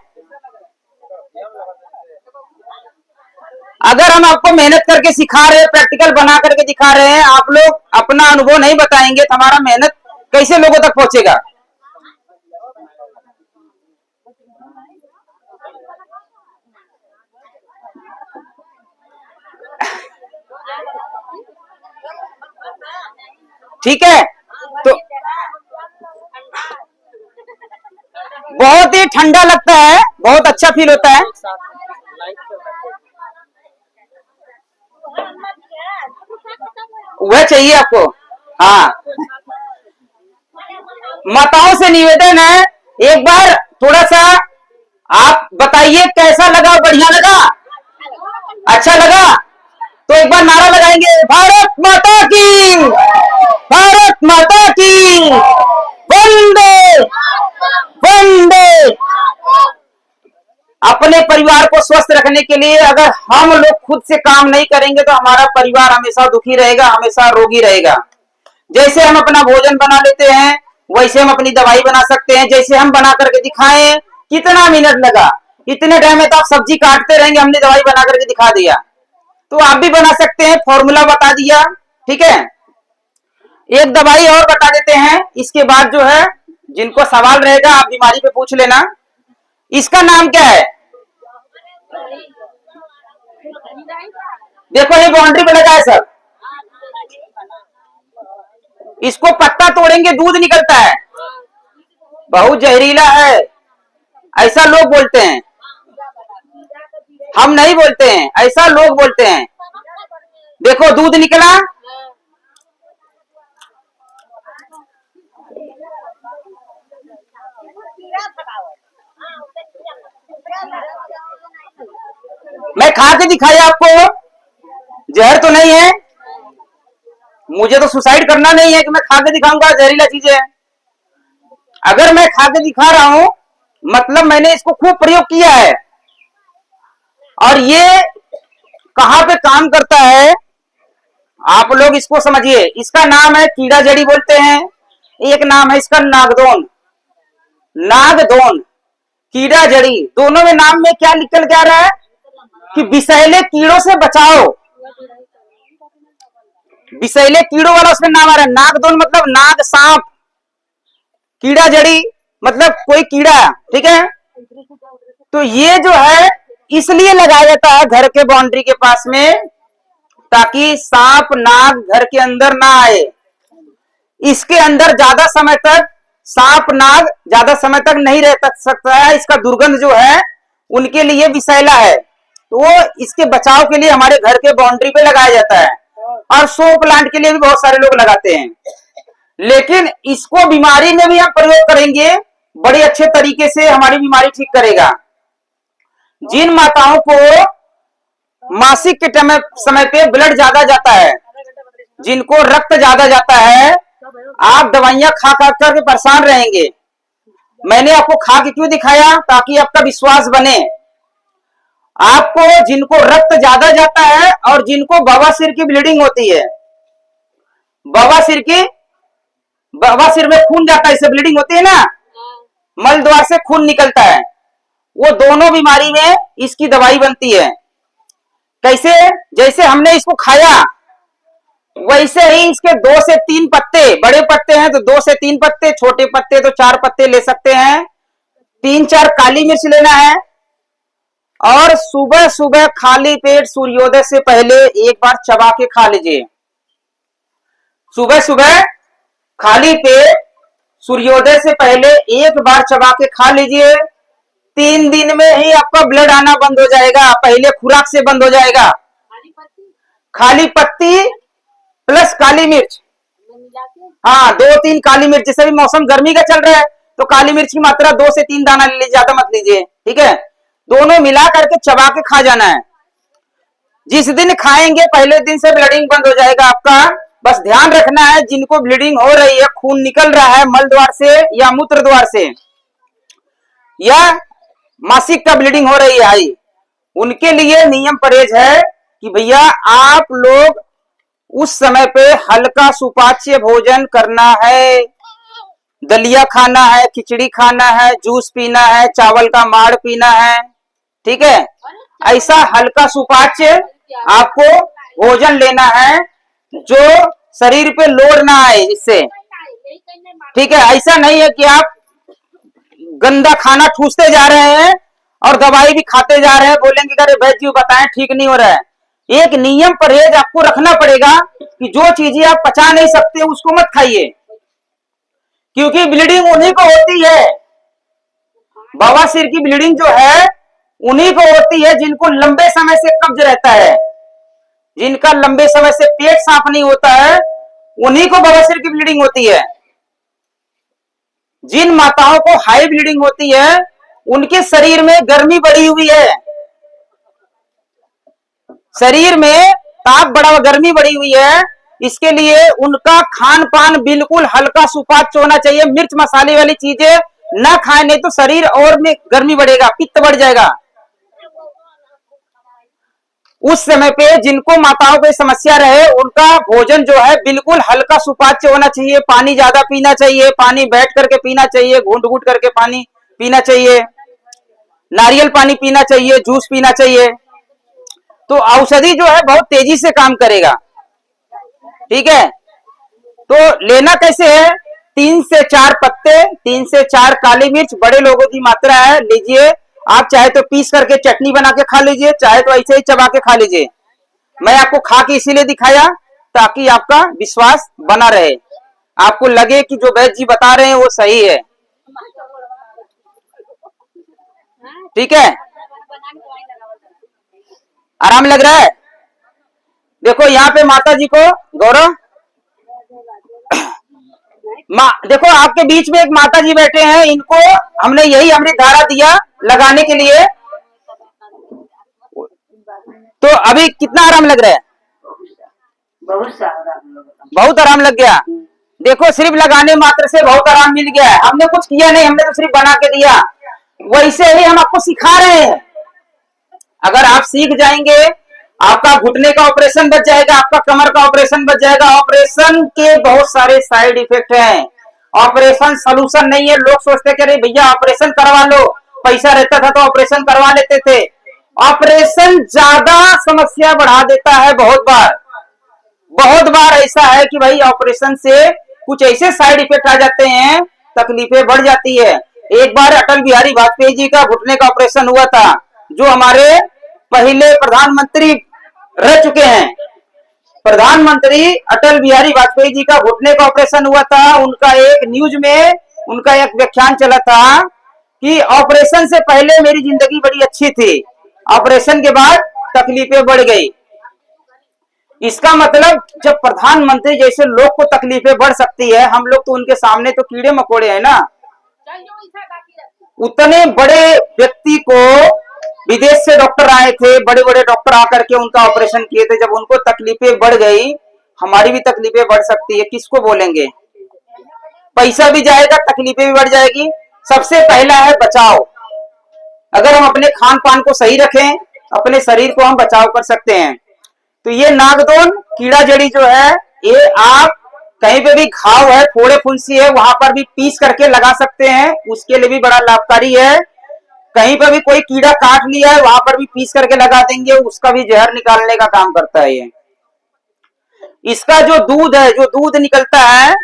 अगर हम आपको मेहनत करके सिखा रहे हैं, प्रैक्टिकल बना करके दिखा रहे हैं, आप लोग अपना अनुभव नहीं बताएंगे तो हमारा मेहनत कैसे लोगों तक पहुंचेगा। ठीक है, तो बहुत ही ठंडा लगता है, बहुत अच्छा फील होता है। वह चाहिए आपको। हाँ, माताओं से निवेदन है, एक बार थोड़ा सा आप बताइए कैसा लगा, बढ़िया लगा, अच्छा लगा, तो एक बार नारा लगाएंगे, भारत माता की, भारत माता की, वंदे वंदे। अपने परिवार को स्वस्थ रखने के लिए अगर हम लोग खुद से काम नहीं करेंगे तो हमारा परिवार हमेशा दुखी रहेगा, हमेशा रोगी रहेगा। जैसे हम अपना भोजन बना लेते हैं वैसे हम अपनी दवाई बना सकते हैं। जैसे हम बना करके दिखाएं, कितना मिनट लगा, इतने टाइम में तो आप सब्जी काटते रहेंगे, हमने दवाई बना करके दिखा दिया, तो आप भी बना सकते हैं, फॉर्मूला बता दिया, ठीक है। एक दवाई और बता देते हैं, इसके बाद जो है जिनको सवाल रहेगा आप बीमारी पे पूछ लेना। इसका नाम क्या है? देखो ये बाउंड्री पे लगा है सर, इसको पत्ता तोड़ेंगे दूध निकलता है, बहुत जहरीला है, ऐसा लोग बोलते हैं। हम नहीं बोलते हैं, ऐसा लोग बोलते हैं। देखो दूध निकला, मैं खा के दिखाया आपको, जहर तो नहीं है। मुझे तो सुसाइड करना नहीं है कि मैं खा के दिखाऊंगा जहरीला चीजें। अगर मैं खा के दिखा रहा हूं मतलब मैंने इसको खूब प्रयोग किया है। और ये कहां पे काम करता है आप लोग इसको समझिए। इसका नाम है कीड़ा जड़ी बोलते हैं, एक नाम है इसका नागदोन। नागदोन कीड़ा जड़ी, दोनों में नाम में क्या निकल के आ रहा है कि विषैले कीड़ों से बचाओ। विषैले कीड़ों वाला उसमें नाम आ रहा है। नागदोन मतलब नाग सांप, कीड़ा जड़ी मतलब कोई कीड़ा, ठीक है। तो ये जो है इसलिए लगाया जाता है घर के बाउंड्री के पास में, ताकि सांप नाग घर के अंदर ना आए। इसके अंदर ज्यादा समय तक सांप नाग ज्यादा समय तक नहीं रह सकता है, इसका दुर्गंध जो है उनके लिए विषैला है। तो वो इसके बचाव के लिए हमारे घर के बाउंड्री पे लगाया जाता है। और शो प्लांट के लिए भी बहुत सारे लोग लगाते हैं। लेकिन इसको बीमारी में भी हम प्रयोग करेंगे, बड़े अच्छे तरीके से हमारी बीमारी ठीक करेगा। जिन माताओं को मासिक के समय पे ब्लड ज्यादा जाता है, जिनको रक्त ज्यादा जाता है, आप दवाइयां खा खा करके परेशान रहेंगे। मैंने आपको खा के क्यों दिखाया, ताकि आपका विश्वास बने। आपको जिनको रक्त ज्यादा जाता है और जिनको बवासीर की ब्लीडिंग होती है, बवासीर में खून जाता है, इससे ब्लीडिंग होती है ना, मल द्वार से खून निकलता है, वो दोनों बीमारी में इसकी दवाई बनती है। कैसे? जैसे हमने इसको खाया वैसे ही इसके 2 से 3 पत्ते, बड़े पत्ते हैं तो 2 से 3 पत्ते, छोटे पत्ते तो 4 पत्ते ले सकते हैं। 3-4 काली मिर्च लेना है और सुबह सुबह खाली पेट सूर्योदय से पहले एक बार चबा के खा लीजिए। सुबह सुबह खाली पेट सूर्योदय से पहले एक बार चबा के खा लीजिए। 3 दिन में ही आपका ब्लड आना बंद हो जाएगा, पहले खुराक से बंद हो जाएगा। खाली पत्ती प्लस काली मिर्च, हाँ 2-3 काली मिर्च। जैसे भी मौसम गर्मी का चल रहा है तो काली मिर्च की मात्रा 2 से 3 दाना ले लीजिए, ज्यादा मत लीजिए, ठीक है। दोनों मिला करके चबा के खा जाना है। जिस दिन खाएंगे पहले दिन से ब्लीडिंग बंद हो जाएगा आपका। बस ध्यान रखना है, जिनको ब्लीडिंग हो रही है, खून निकल रहा है मल द्वार से या मूत्र द्वार से, या मासिक का ब्लीडिंग हो रही है आई, उनके लिए नियम परहेज है कि भैया आप लोग उस समय पे हल्का सुपाच्य भोजन करना है। दलिया खाना है, खिचड़ी खाना है, जूस पीना है, चावल का माड़ पीना है, ठीक है। ऐसा हल्का सुपाच्य आपको भोजन लेना है जो शरीर पे लोड ना आए इससे, ठीक है। ऐसा नहीं है कि आप गंदा खाना ठूसते जा रहे हैं और दवाई भी खाते जा रहे हैं, बोलेंगे अरे वैद्य जी बताएं ठीक नहीं हो रहा है। एक नियम परहेज आपको रखना पड़ेगा कि जो चीजें आप पचा नहीं सकते उसको मत खाइए, क्योंकि ब्लीडिंग उन्हीं को होती है। बवासीर की ब्लीडिंग जो है उन्हीं को होती है जिनको लंबे समय से कब्ज रहता है, जिनका लंबे समय से पेट साफ नहीं होता है, उन्हीं को बवासीर की ब्लीडिंग होती है। जिन माताओं को हाई ब्लीडिंग होती है उनके शरीर में गर्मी बढ़ी हुई है, शरीर में ताप बढ़ा, गर्मी बढ़ी हुई है। इसके लिए उनका खान पान बिल्कुल हल्का सुपाच्य होना चाहिए। मिर्च मसाले वाली चीजें ना खाएं, नहीं तो शरीर और में गर्मी बढ़ेगा, पित्त बढ़ जाएगा। उस समय पे जिनको माताओं को समस्या रहे उनका भोजन जो है बिल्कुल हल्का सुपाच्य होना चाहिए। पानी ज्यादा पीना चाहिए, पानी बैठ करके पीना चाहिए, घूंट घूंट करके पानी पीना चाहिए, नारियल पानी पीना चाहिए, जूस पीना चाहिए। तो औषधि जो है बहुत तेजी से काम करेगा, ठीक है। तो लेना कैसे है? 3 से 4 पत्ते, 3 से 4 काली मिर्च, बड़े लोगों की मात्रा है, लीजिए। आप चाहे तो पीस करके चटनी बना के खा लीजिए, चाहे तो ऐसे ही चबा के खा लीजिए। मैं आपको खा के इसीलिए दिखाया ताकि आपका विश्वास बना रहे, आपको लगे कि जो वैद्य जी बता रहे हैं वो सही है, ठीक है। आराम लग रहा है? देखो यहाँ पे माता जी को, गौरव माँ, देखो आपके बीच में एक माता जी बैठे हैं, इनको हमने यही अमृत धारा दिया लगाने के लिए, तो अभी कितना आराम लग रहा है? बहुत आराम लग गया। देखो सिर्फ लगाने मात्र से बहुत आराम मिल गया है। हमने कुछ किया नहीं, हमने तो सिर्फ बना के दिया। वैसे ही हम आपको सिखा रहे हैं। अगर आप सीख जाएंगे, आपका घुटने का ऑपरेशन बच जाएगा, आपका कमर का ऑपरेशन बच जाएगा। ऑपरेशन के बहुत सारे साइड इफेक्ट हैं। ऑपरेशन सोल्यूशन नहीं है। लोग सोचते कि अरे भैया ऑपरेशन करवा लो, पैसा रहता था तो ऑपरेशन करवा लेते थे। ऑपरेशन ज्यादा समस्या बढ़ा देता है। बहुत बार ऐसा है कि भाई ऑपरेशन से कुछ ऐसे साइड इफेक्ट आ जाते हैं, तकलीफें बढ़ जाती है। एक बार अटल बिहारी वाजपेयी जी का घुटने का ऑपरेशन हुआ था, जो हमारे पहले प्रधानमंत्री रह चुके हैं। प्रधानमंत्री अटल बिहारी वाजपेयी जी का घुटने का ऑपरेशन हुआ था। उनका एक न्यूज में उनका एक व्याख्यान चला था कि ऑपरेशन से पहले मेरी जिंदगी बड़ी अच्छी थी, ऑपरेशन के बाद तकलीफें बढ़ गई। इसका मतलब जब प्रधानमंत्री जैसे लोग को तकलीफें बढ़ सकती है, हम लोग तो उनके सामने तो कीड़े मकोड़े हैं ना। उतने बड़े व्यक्ति को विदेश से डॉक्टर आए थे, बड़े बड़े डॉक्टर आकर के उनका ऑपरेशन किए थे। जब उनको तकलीफें बढ़ गई, हमारी भी तकलीफें बढ़ सकती है। किसको बोलेंगे? पैसा भी जाएगा, तकलीफें भी बढ़ जाएगी। सबसे पहला है बचाव। अगर हम अपने खान पान को सही रखें, अपने शरीर को हम बचाव कर सकते हैं। तो ये नागदोन कीड़ा जड़ी जो है, ये आप कहीं पे भी घाव है, फोड़े फुंसी है, वहां पर भी पीस करके लगा सकते हैं, उसके लिए भी बड़ा लाभकारी है। कहीं पर भी कोई कीड़ा काट लिया है, वहां पर भी पीस करके लगा देंगे, उसका भी जहर निकालने का काम करता है ये। इसका जो दूध है, जो दूध निकलता है,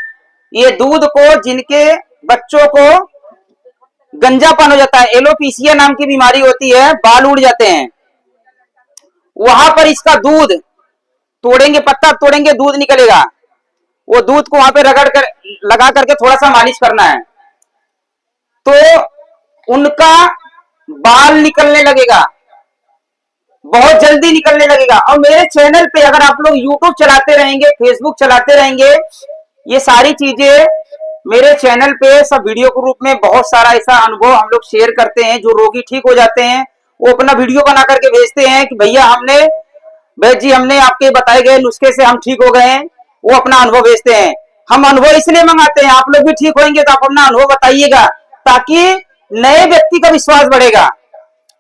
ये दूध को जिनके बच्चों को गंजापन हो जाता है, एलोपीसिया नाम की बीमारी होती है, बाल उड़ जाते हैं, वहां पर इसका दूध तोड़ेंगे, पत्ता तोड़ेंगे, दूध निकलेगा। वो दूध को वहां पे रगड़ कर लगा करके थोड़ा सा मालिश करना है, तो उनका बाल निकलने लगेगा, बहुत जल्दी निकलने लगेगा। और मेरे चैनल पे अगर आप लोग यूट्यूब चलाते रहेंगे, फेसबुक चलाते रहेंगे, ये सारी चीजें मेरे चैनल पे सब वीडियो के रूप में बहुत सारा ऐसा अनुभव हम लोग शेयर करते हैं। जो रोगी ठीक हो जाते हैं, वो अपना वीडियो बना करके भेजते हैं कि भैया वैद्य जी हमने आपके बताए गए नुस्खे से हम ठीक हो गए हैं। वो अपना अनुभव भेजते हैं। हम अनुभव इसलिए मंगाते हैं, आप लोग भी ठीक होंगे तो आप अपना अनुभव बताइएगा, ताकि नए व्यक्ति का विश्वास बढ़ेगा।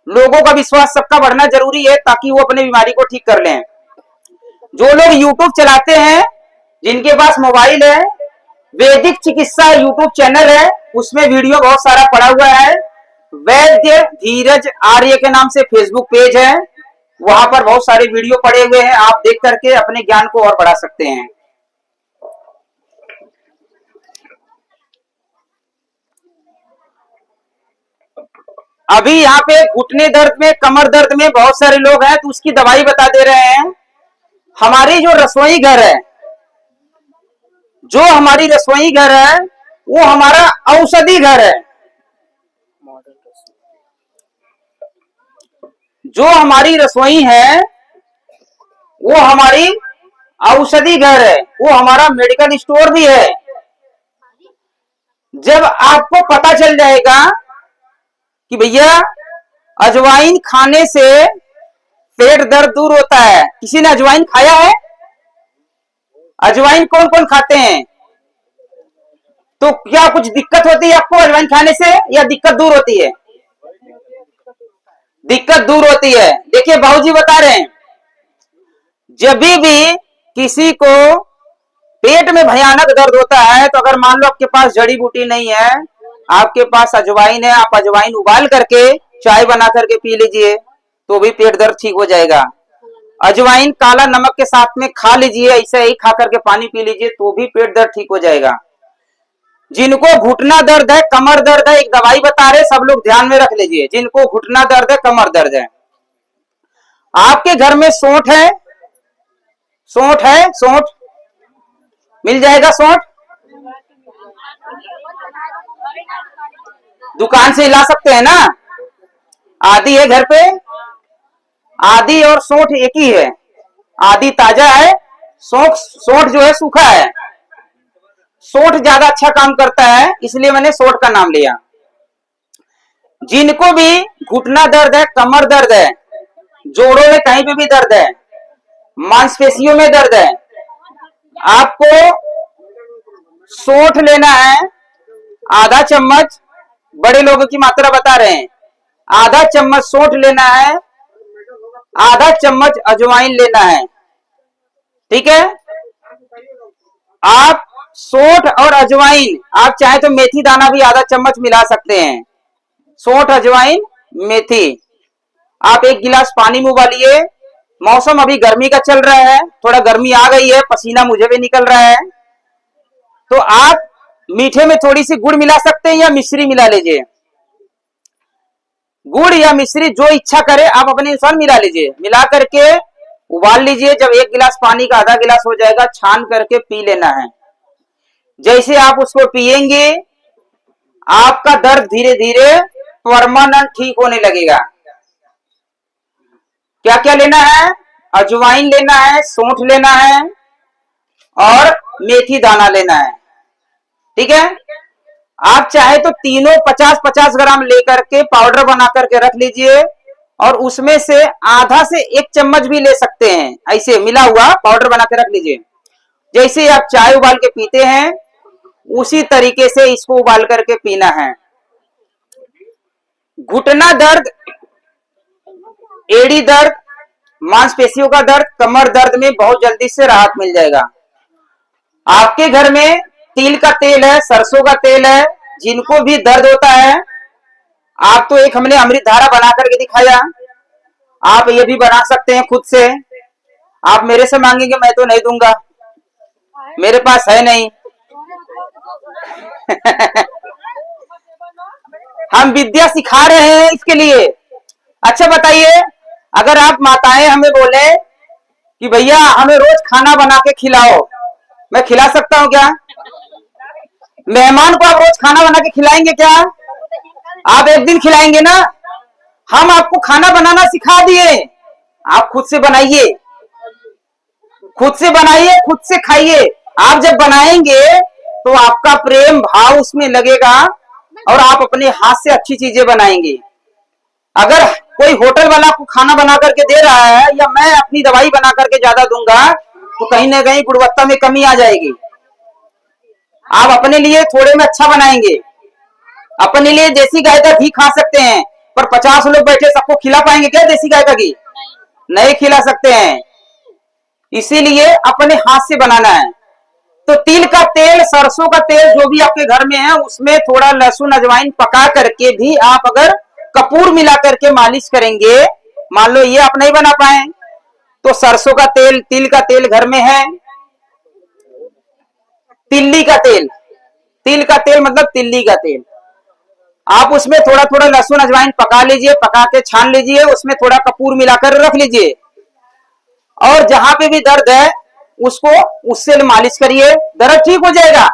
लोगों का विश्वास सबका बढ़ना जरूरी है, ताकि वो अपने बीमारी को ठीक कर लें। जो लोग यूट्यूब चलाते हैं, जिनके पास मोबाइल है, वैदिक चिकित्सा यूट्यूब चैनल है, उसमें वीडियो बहुत सारा पड़ा हुआ है। वैद्य धीरज आर्य के नाम से फेसबुक पेज है, वहां पर बहुत सारे वीडियो पड़े हुए हैं। आप देख करके अपने ज्ञान को और बढ़ा सकते हैं। अभी यहाँ पे घुटने दर्द में, कमर दर्द में बहुत सारे लोग हैं, तो उसकी दवाई बता दे रहे हैं। हमारी जो रसोई घर है, जो हमारी रसोई घर है, वो हमारा औषधि घर है। जो हमारी रसोई है, वो हमारी औषधि घर है, वो हमारा मेडिकल स्टोर भी है। जब आपको पता चल जाएगा कि भैया अजवाइन खाने से पेट दर्द दूर होता है। किसी ने अजवाइन खाया है? अजवाइन कौन कौन खाते हैं? तो क्या कुछ दिक्कत होती है आपको अजवाइन खाने से, या दिक्कत दूर होती है? दिक्कत दूर होती है। देखिए बाबूजी बता रहे हैं, जब भी किसी को पेट में भयानक दर्द होता है, तो अगर मान लो आपके पास जड़ी बूटी नहीं है, आपके पास अजवाइन है, आप अजवाइन उबाल करके चाय बना करके पी लीजिए, तो भी पेट दर्द ठीक हो जाएगा। अजवाइन काला नमक के साथ में खा लीजिए, ऐसे ही खा करके पानी पी लीजिए, तो भी पेट दर्द ठीक हो जाएगा। जिनको घुटना दर्द है, कमर दर्द है, एक दवाई बता रहे, सब लोग ध्यान में रख लीजिए। जिनको घुटना दर्द है, कमर दर्द है, आपके घर में सौंठ है? सौंठ है? सौंठ मिल जाएगा। सौंठ दुकान से ला सकते हैं ना? आदि है घर पे? आदी और सोंठ एक ही है। आदी ताजा है, सोंठ जो है सूखा है। सोंठ ज्यादा अच्छा काम करता है, इसलिए मैंने सोंठ का नाम लिया। जिनको भी घुटना दर्द है, कमर दर्द है, जोड़ों में कहीं पे भी दर्द है, मांसपेशियों में दर्द है, आपको सोंठ लेना है। आधा चम्मच, बड़े लोगों की मात्रा बता रहे हैं, आधा चम्मच सोंठ लेना है, आधा चम्मच अजवाइन लेना है। ठीक है, आप सोंठ और अजवाइन, आप चाहे तो मेथी दाना भी आधा चम्मच मिला सकते हैं। सोंठ, अजवाइन, मेथी, आप एक गिलास पानी में उबालिए। मौसम अभी गर्मी का चल रहा है, थोड़ा गर्मी आ गई है, पसीना मुझे भी निकल रहा है, तो आप मीठे में थोड़ी सी गुड़ मिला सकते हैं या मिश्री मिला लीजिए। गुड़ या मिश्री जो इच्छा करे आप अपने अनुसार मिला लीजिए। मिला करके उबाल लीजिए। जब एक गिलास पानी का आधा गिलास हो जाएगा, छान करके पी लेना है। जैसे आप उसको पिएंगे, आपका दर्द धीरे धीरे परमानेंट ठीक होने लगेगा। क्या क्या लेना है? अजवाइन लेना है, सौंठ लेना है और मेथी दाना लेना है। ठीक है, आप चाहे तो तीनों 50-50 ग्राम लेकर के पाउडर बना करके रख लीजिए और उसमें से आधा से 1 चम्मच भी ले सकते हैं। ऐसे मिला हुआ पाउडर बना के रख लीजिए। जैसे आप चाय उबाल के पीते हैं, उसी तरीके से इसको उबाल करके पीना है। घुटना दर्द, एड़ी दर्द, मांसपेशियों का दर्द, कमर दर्द में बहुत जल्दी से राहत मिल जाएगा। आपके घर में तिल का तेल है, सरसों का तेल है, जिनको भी दर्द होता है, आप तो एक हमने अमृत धारा बना करके दिखाया, आप ये भी बना सकते हैं खुद से। आप मेरे से मांगेंगे, मैं तो नहीं दूंगा, मेरे पास है नहीं। हम विद्या सिखा रहे हैं इसके लिए। अच्छा बताइए, अगर आप माताएं हमें बोले कि भैया हमें रोज खाना बना के खिलाओ, मैं खिला सकता हूं क्या? मेहमान को आप रोज खाना बना के खिलाएंगे क्या? आप एक दिन खिलाएंगे ना। हम आपको खाना बनाना सिखा दिए, आप खुद से बनाइए, खुद से बनाइए, खुद से खाइए। आप जब बनाएंगे तो आपका प्रेम भाव उसमें लगेगा और आप अपने हाथ से अच्छी चीजें बनाएंगे। अगर कोई होटल वाला आपको खाना बना करके दे रहा है या मैं अपनी दवाई बना करके ज्यादा दूंगा, तो कहीं ना कहीं गुणवत्ता में कमी आ जाएगी। आप अपने लिए थोड़े में अच्छा बनाएंगे। अपने लिए देसी गाय का घी खा सकते हैं, पर 50 लोग बैठे सबको खिला पाएंगे क्या देसी गाय का घी? नहीं खिला सकते हैं। इसीलिए अपने हाथ से बनाना है। तो तिल का तेल, सरसों का तेल जो भी आपके घर में है, उसमें थोड़ा लहसुन अजवाइन पका करके भी आप अगर कपूर मिला करके मालिश करेंगे, मान लो ये आप नहीं बना पाए तो सरसों का तेल, तिल का तेल घर में है, तिल्ली का तेल, तिल का तेल मतलब तिल्ली का तेल, आप उसमें थोड़ा थोड़ा लहसुन अजवाइन पका लीजिए, पका के छान लीजिए, उसमें थोड़ा कपूर मिलाकर रख लीजिए और जहां पे भी दर्द है उसको उससे मालिश करिए, दर्द ठीक हो जाएगा।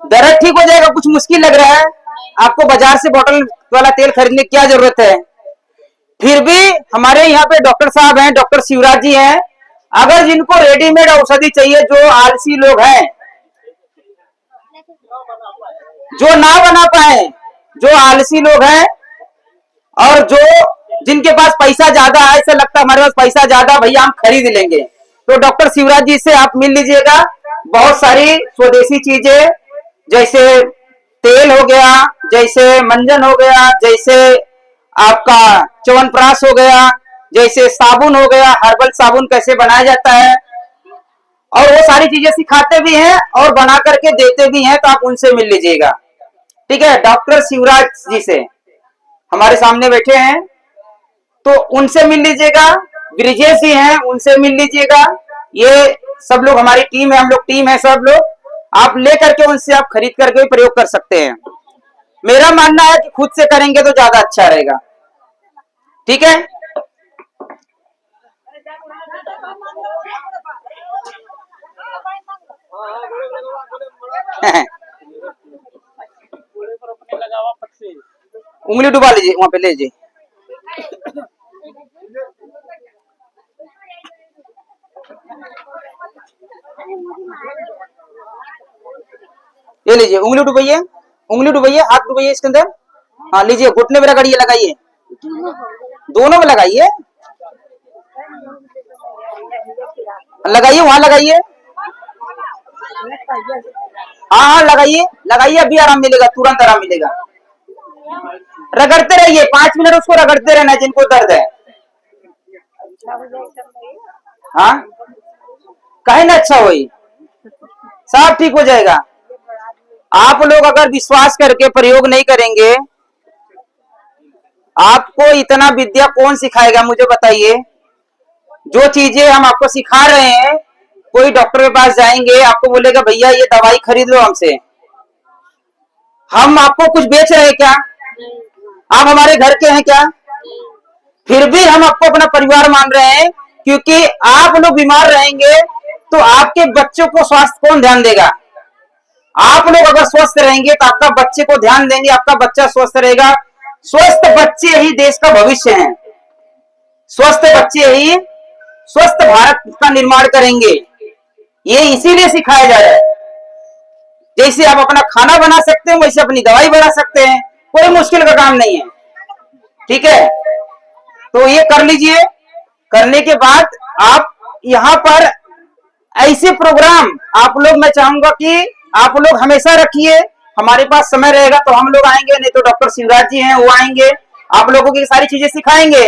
दर्द ठीक हो जाएगा। कुछ मुश्किल लग रहा है आपको? बाजार से बोतल वाला तेल खरीदने की क्या जरूरत है? फिर भी हमारे यहाँ पे डॉक्टर साहब हैं, डॉक्टर शिवराज जी हैं। अगर जिनको रेडीमेड औषधि चाहिए, जो आलसी लोग हैं, जो ना बना पाए, जो आलसी लोग हैं और जो जिनके पास पैसा ज्यादा है, ऐसा लगता है हमारे पास पैसा ज्यादा, भैया हम खरीद लेंगे, तो डॉक्टर शिवराज जी से आप मिल लीजिएगा। बहुत सारी स्वदेशी चीजें, जैसे तेल हो गया, जैसे मंजन हो गया, जैसे आपका च्यवनप्राश हो गया, जैसे साबुन हो गया, हर्बल साबुन कैसे बनाया जाता है, और वो सारी चीजें सिखाते भी हैं और बना करके देते भी हैं, तो आप उनसे मिल लीजिएगा। ठीक है, डॉक्टर शिवराज जी से हमारे सामने बैठे हैं, तो उनसे मिल लीजिएगा। ब्रिजेश जी हैं, उनसे मिल लीजिएगा। ये सब लोग हमारी टीम है, हम लोग टीम है, सब लोग आप ले करके उनसे आप खरीद करके भी प्रयोग कर सकते हैं। मेरा मानना है कि खुद से करेंगे तो ज्यादा अच्छा रहेगा। ठीक है, लगा हुआ पक्षी उंगली डुबा लीजिए, वहां पे ले लीजिए। ये लीजिए, उंगली डुबाइए, उंगली डुबाइए, हाथ डुबाइए इसके अंदर। हाँ लीजिए, घुटने में रगड़िए, लगाइए, दोनों में लगाइए, लगाइए, वहां लगाइए। हाँ हाँ लगाइए, लगाइए, अभी आराम मिलेगा, तुरंत आराम मिलेगा। रगड़ते रहिए, 5 मिनट उसको रगड़ते रहना जिनको दर्द है। हाँ कहे ना अच्छा होई, सब ठीक हो जाएगा। आप लोग अगर विश्वास करके प्रयोग नहीं करेंगे, आपको इतना विद्या कौन सिखाएगा मुझे बताइए। जो चीजें हम आपको सिखा रहे हैं, कोई डॉक्टर के पास जाएंगे, आपको बोलेगा भैया ये दवाई खरीद लो हमसे। हम आपको कुछ बेच रहे हैं क्या? आप हमारे घर के हैं क्या? फिर भी हम आपको अपना परिवार मान रहे हैं, क्योंकि आप लोग बीमार रहेंगे तो आपके बच्चों को स्वास्थ्य कौन ध्यान देगा? आप लोग अगर स्वस्थ रहेंगे तो आपका बच्चे को ध्यान देंगे, आपका बच्चा स्वस्थ रहेगा। स्वस्थ बच्चे ही देश का भविष्य हैं। स्वस्थ बच्चे ही स्वस्थ भारत का निर्माण करेंगे। ये इसीलिए सिखाया जा रहा है। जैसे आप अपना खाना बना सकते हैं, वैसे अपनी दवाई बना सकते हैं, कोई मुश्किल का काम नहीं है। ठीक है, तो ये कर लीजिए। करने के बाद आप यहाँ पर ऐसे प्रोग्राम आप लोग, मैं चाहूंगा कि आप लोग हमेशा रखिए। हमारे पास समय रहेगा तो हम लोग आएंगे, नहीं तो डॉक्टर शिवराज जी हैं वो आएंगे, आप लोगों की सारी चीजें सिखाएंगे,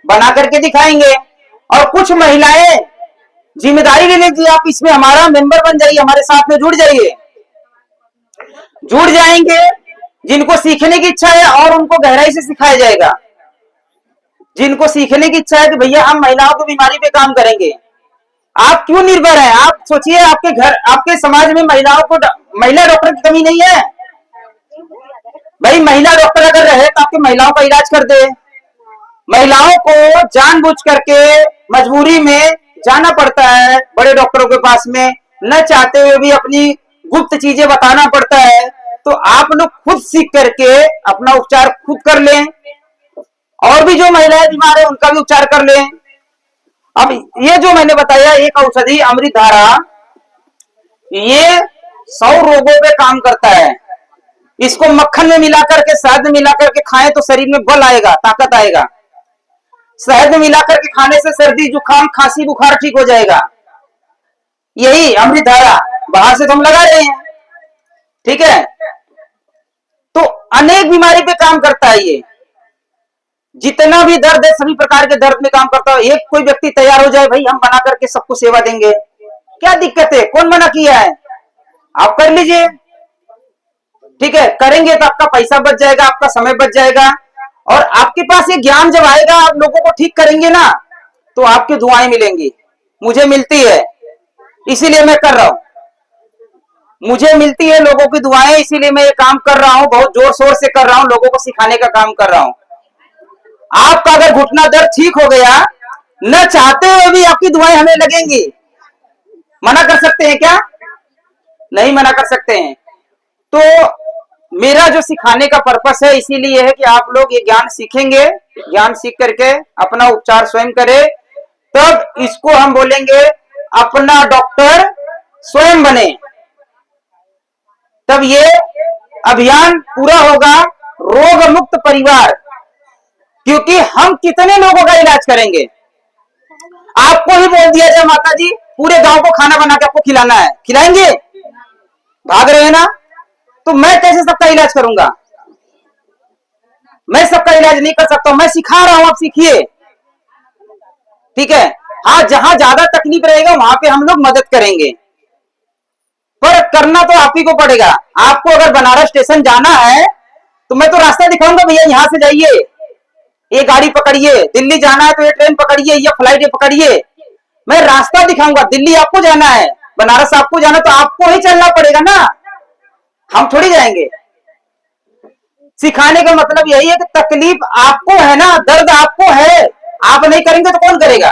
बना करके दिखाएंगे। और कुछ महिलाएं जिम्मेदारी ले लीजिए, आप इसमें हमारा मेंबर बन जाइए, हमारे साथ में जुड़ जाइए। जुड़ जाएंगे, जिनको सीखने की इच्छा है और उनको गहराई से सिखाया जाएगा। जिनको सीखने की इच्छा है कि भैया हम महिलाओं की बीमारी पे काम करेंगे, आप क्यों निर्भर हैं? आप सोचिए, आपके घर, आपके समाज में महिलाओं को, महिला डॉक्टर की कमी नहीं है भाई। महिला डॉक्टर अगर रहे तो आपके महिलाओं का इलाज कर दे। महिलाओं को जानबूझ करके मजबूरी में जाना पड़ता है बड़े डॉक्टरों के पास में, न चाहते हुए भी अपनी गुप्त चीजें बताना पड़ता है। तो आप लोग खुद सीख करके अपना उपचार खुद कर लें, और भी जो महिलाएं बीमार है उनका भी उपचार कर लें। अब ये जो मैंने बताया एक औषधि अमृत धारा, ये 100 रोगों पे काम करता है। इसको मक्खन में मिलाकर के, शहद में मिलाकर के खाएं तो शरीर में बल आएगा, ताकत आएगा। शहद में मिलाकर के खाने से सर्दी जुकाम खांसी बुखार ठीक हो जाएगा। यही अमृत धारा बाहर से तो हम लगा रहे हैं, ठीक है। तो अनेक बीमारी पे काम करता है ये। जितना भी दर्द है सभी प्रकार के दर्द में काम करता है। एक कोई व्यक्ति तैयार हो जाए, भाई हम बना करके सबको सेवा देंगे, क्या दिक्कत है? कौन मना किया है? आप कर लीजिए, ठीक है। करेंगे तो आपका पैसा बच जाएगा, आपका समय बच जाएगा, और आपके पास ये ज्ञान जब आएगा, आप लोगों को ठीक करेंगे ना, तो आपकी दुआएं मिलेंगी। मुझे मिलती है, इसीलिए मैं कर रहा हूं। मुझे मिलती है लोगों की दुआएं, इसीलिए मैं ये काम कर रहा हूं, बहुत जोर शोर से कर रहा हूं, लोगों को सिखाने का काम कर रहा हूं। आपका अगर घुटना दर्द ठीक हो गया, न चाहते हुए भी आपकी दुआएं हमें लगेंगी। मना कर सकते हैं क्या? नहीं मना कर सकते हैं। तो मेरा जो सिखाने का पर्पस है इसीलिए है कि आप लोग ये ज्ञान सीखेंगे, ज्ञान सीख करके अपना उपचार स्वयं करें, तब इसको हम बोलेंगे अपना डॉक्टर स्वयं बने। तब ये अभियान पूरा होगा, रोग मुक्त परिवार। क्योंकि हम कितने लोगों का इलाज करेंगे? आपको ही बोल दिया जाए माता जी पूरे गांव को खाना बना के आपको खिलाना है, खिलाएंगे? भाग रहे हैं ना। तो मैं कैसे सबका इलाज करूंगा? मैं सबका इलाज नहीं कर सकता, मैं सिखा रहा हूं, आप सीखिए, ठीक है। हाँ, जहां ज्यादा तकलीफ रहेगा वहां पे हम लोग मदद करेंगे, पर करना तो आप ही को पड़ेगा। आपको अगर बनारस स्टेशन जाना है तो मैं तो रास्ता दिखाऊंगा, भैया यहां से जाइए, ये गाड़ी पकड़िए। दिल्ली जाना है तो ये ट्रेन पकड़िए, ये फ्लाइट पकड़िए, मैं रास्ता दिखाऊंगा। दिल्ली आपको जाना है, बनारस आपको जाना, तो आपको ही चलना पड़ेगा ना, हम थोड़ी जाएंगे। सिखाने का मतलब यही है कि तकलीफ आपको है ना, दर्द आपको है, आप नहीं करेंगे तो कौन करेगा?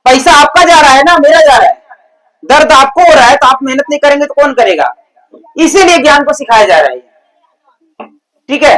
पैसा आपका जा रहा है ना, मेरा जा रहा है। दर्द आपको हो रहा है तो आप मेहनत नहीं करेंगे तो कौन करेगा? इसीलिए ज्ञान को सिखाया जा रहा है, ठीक है।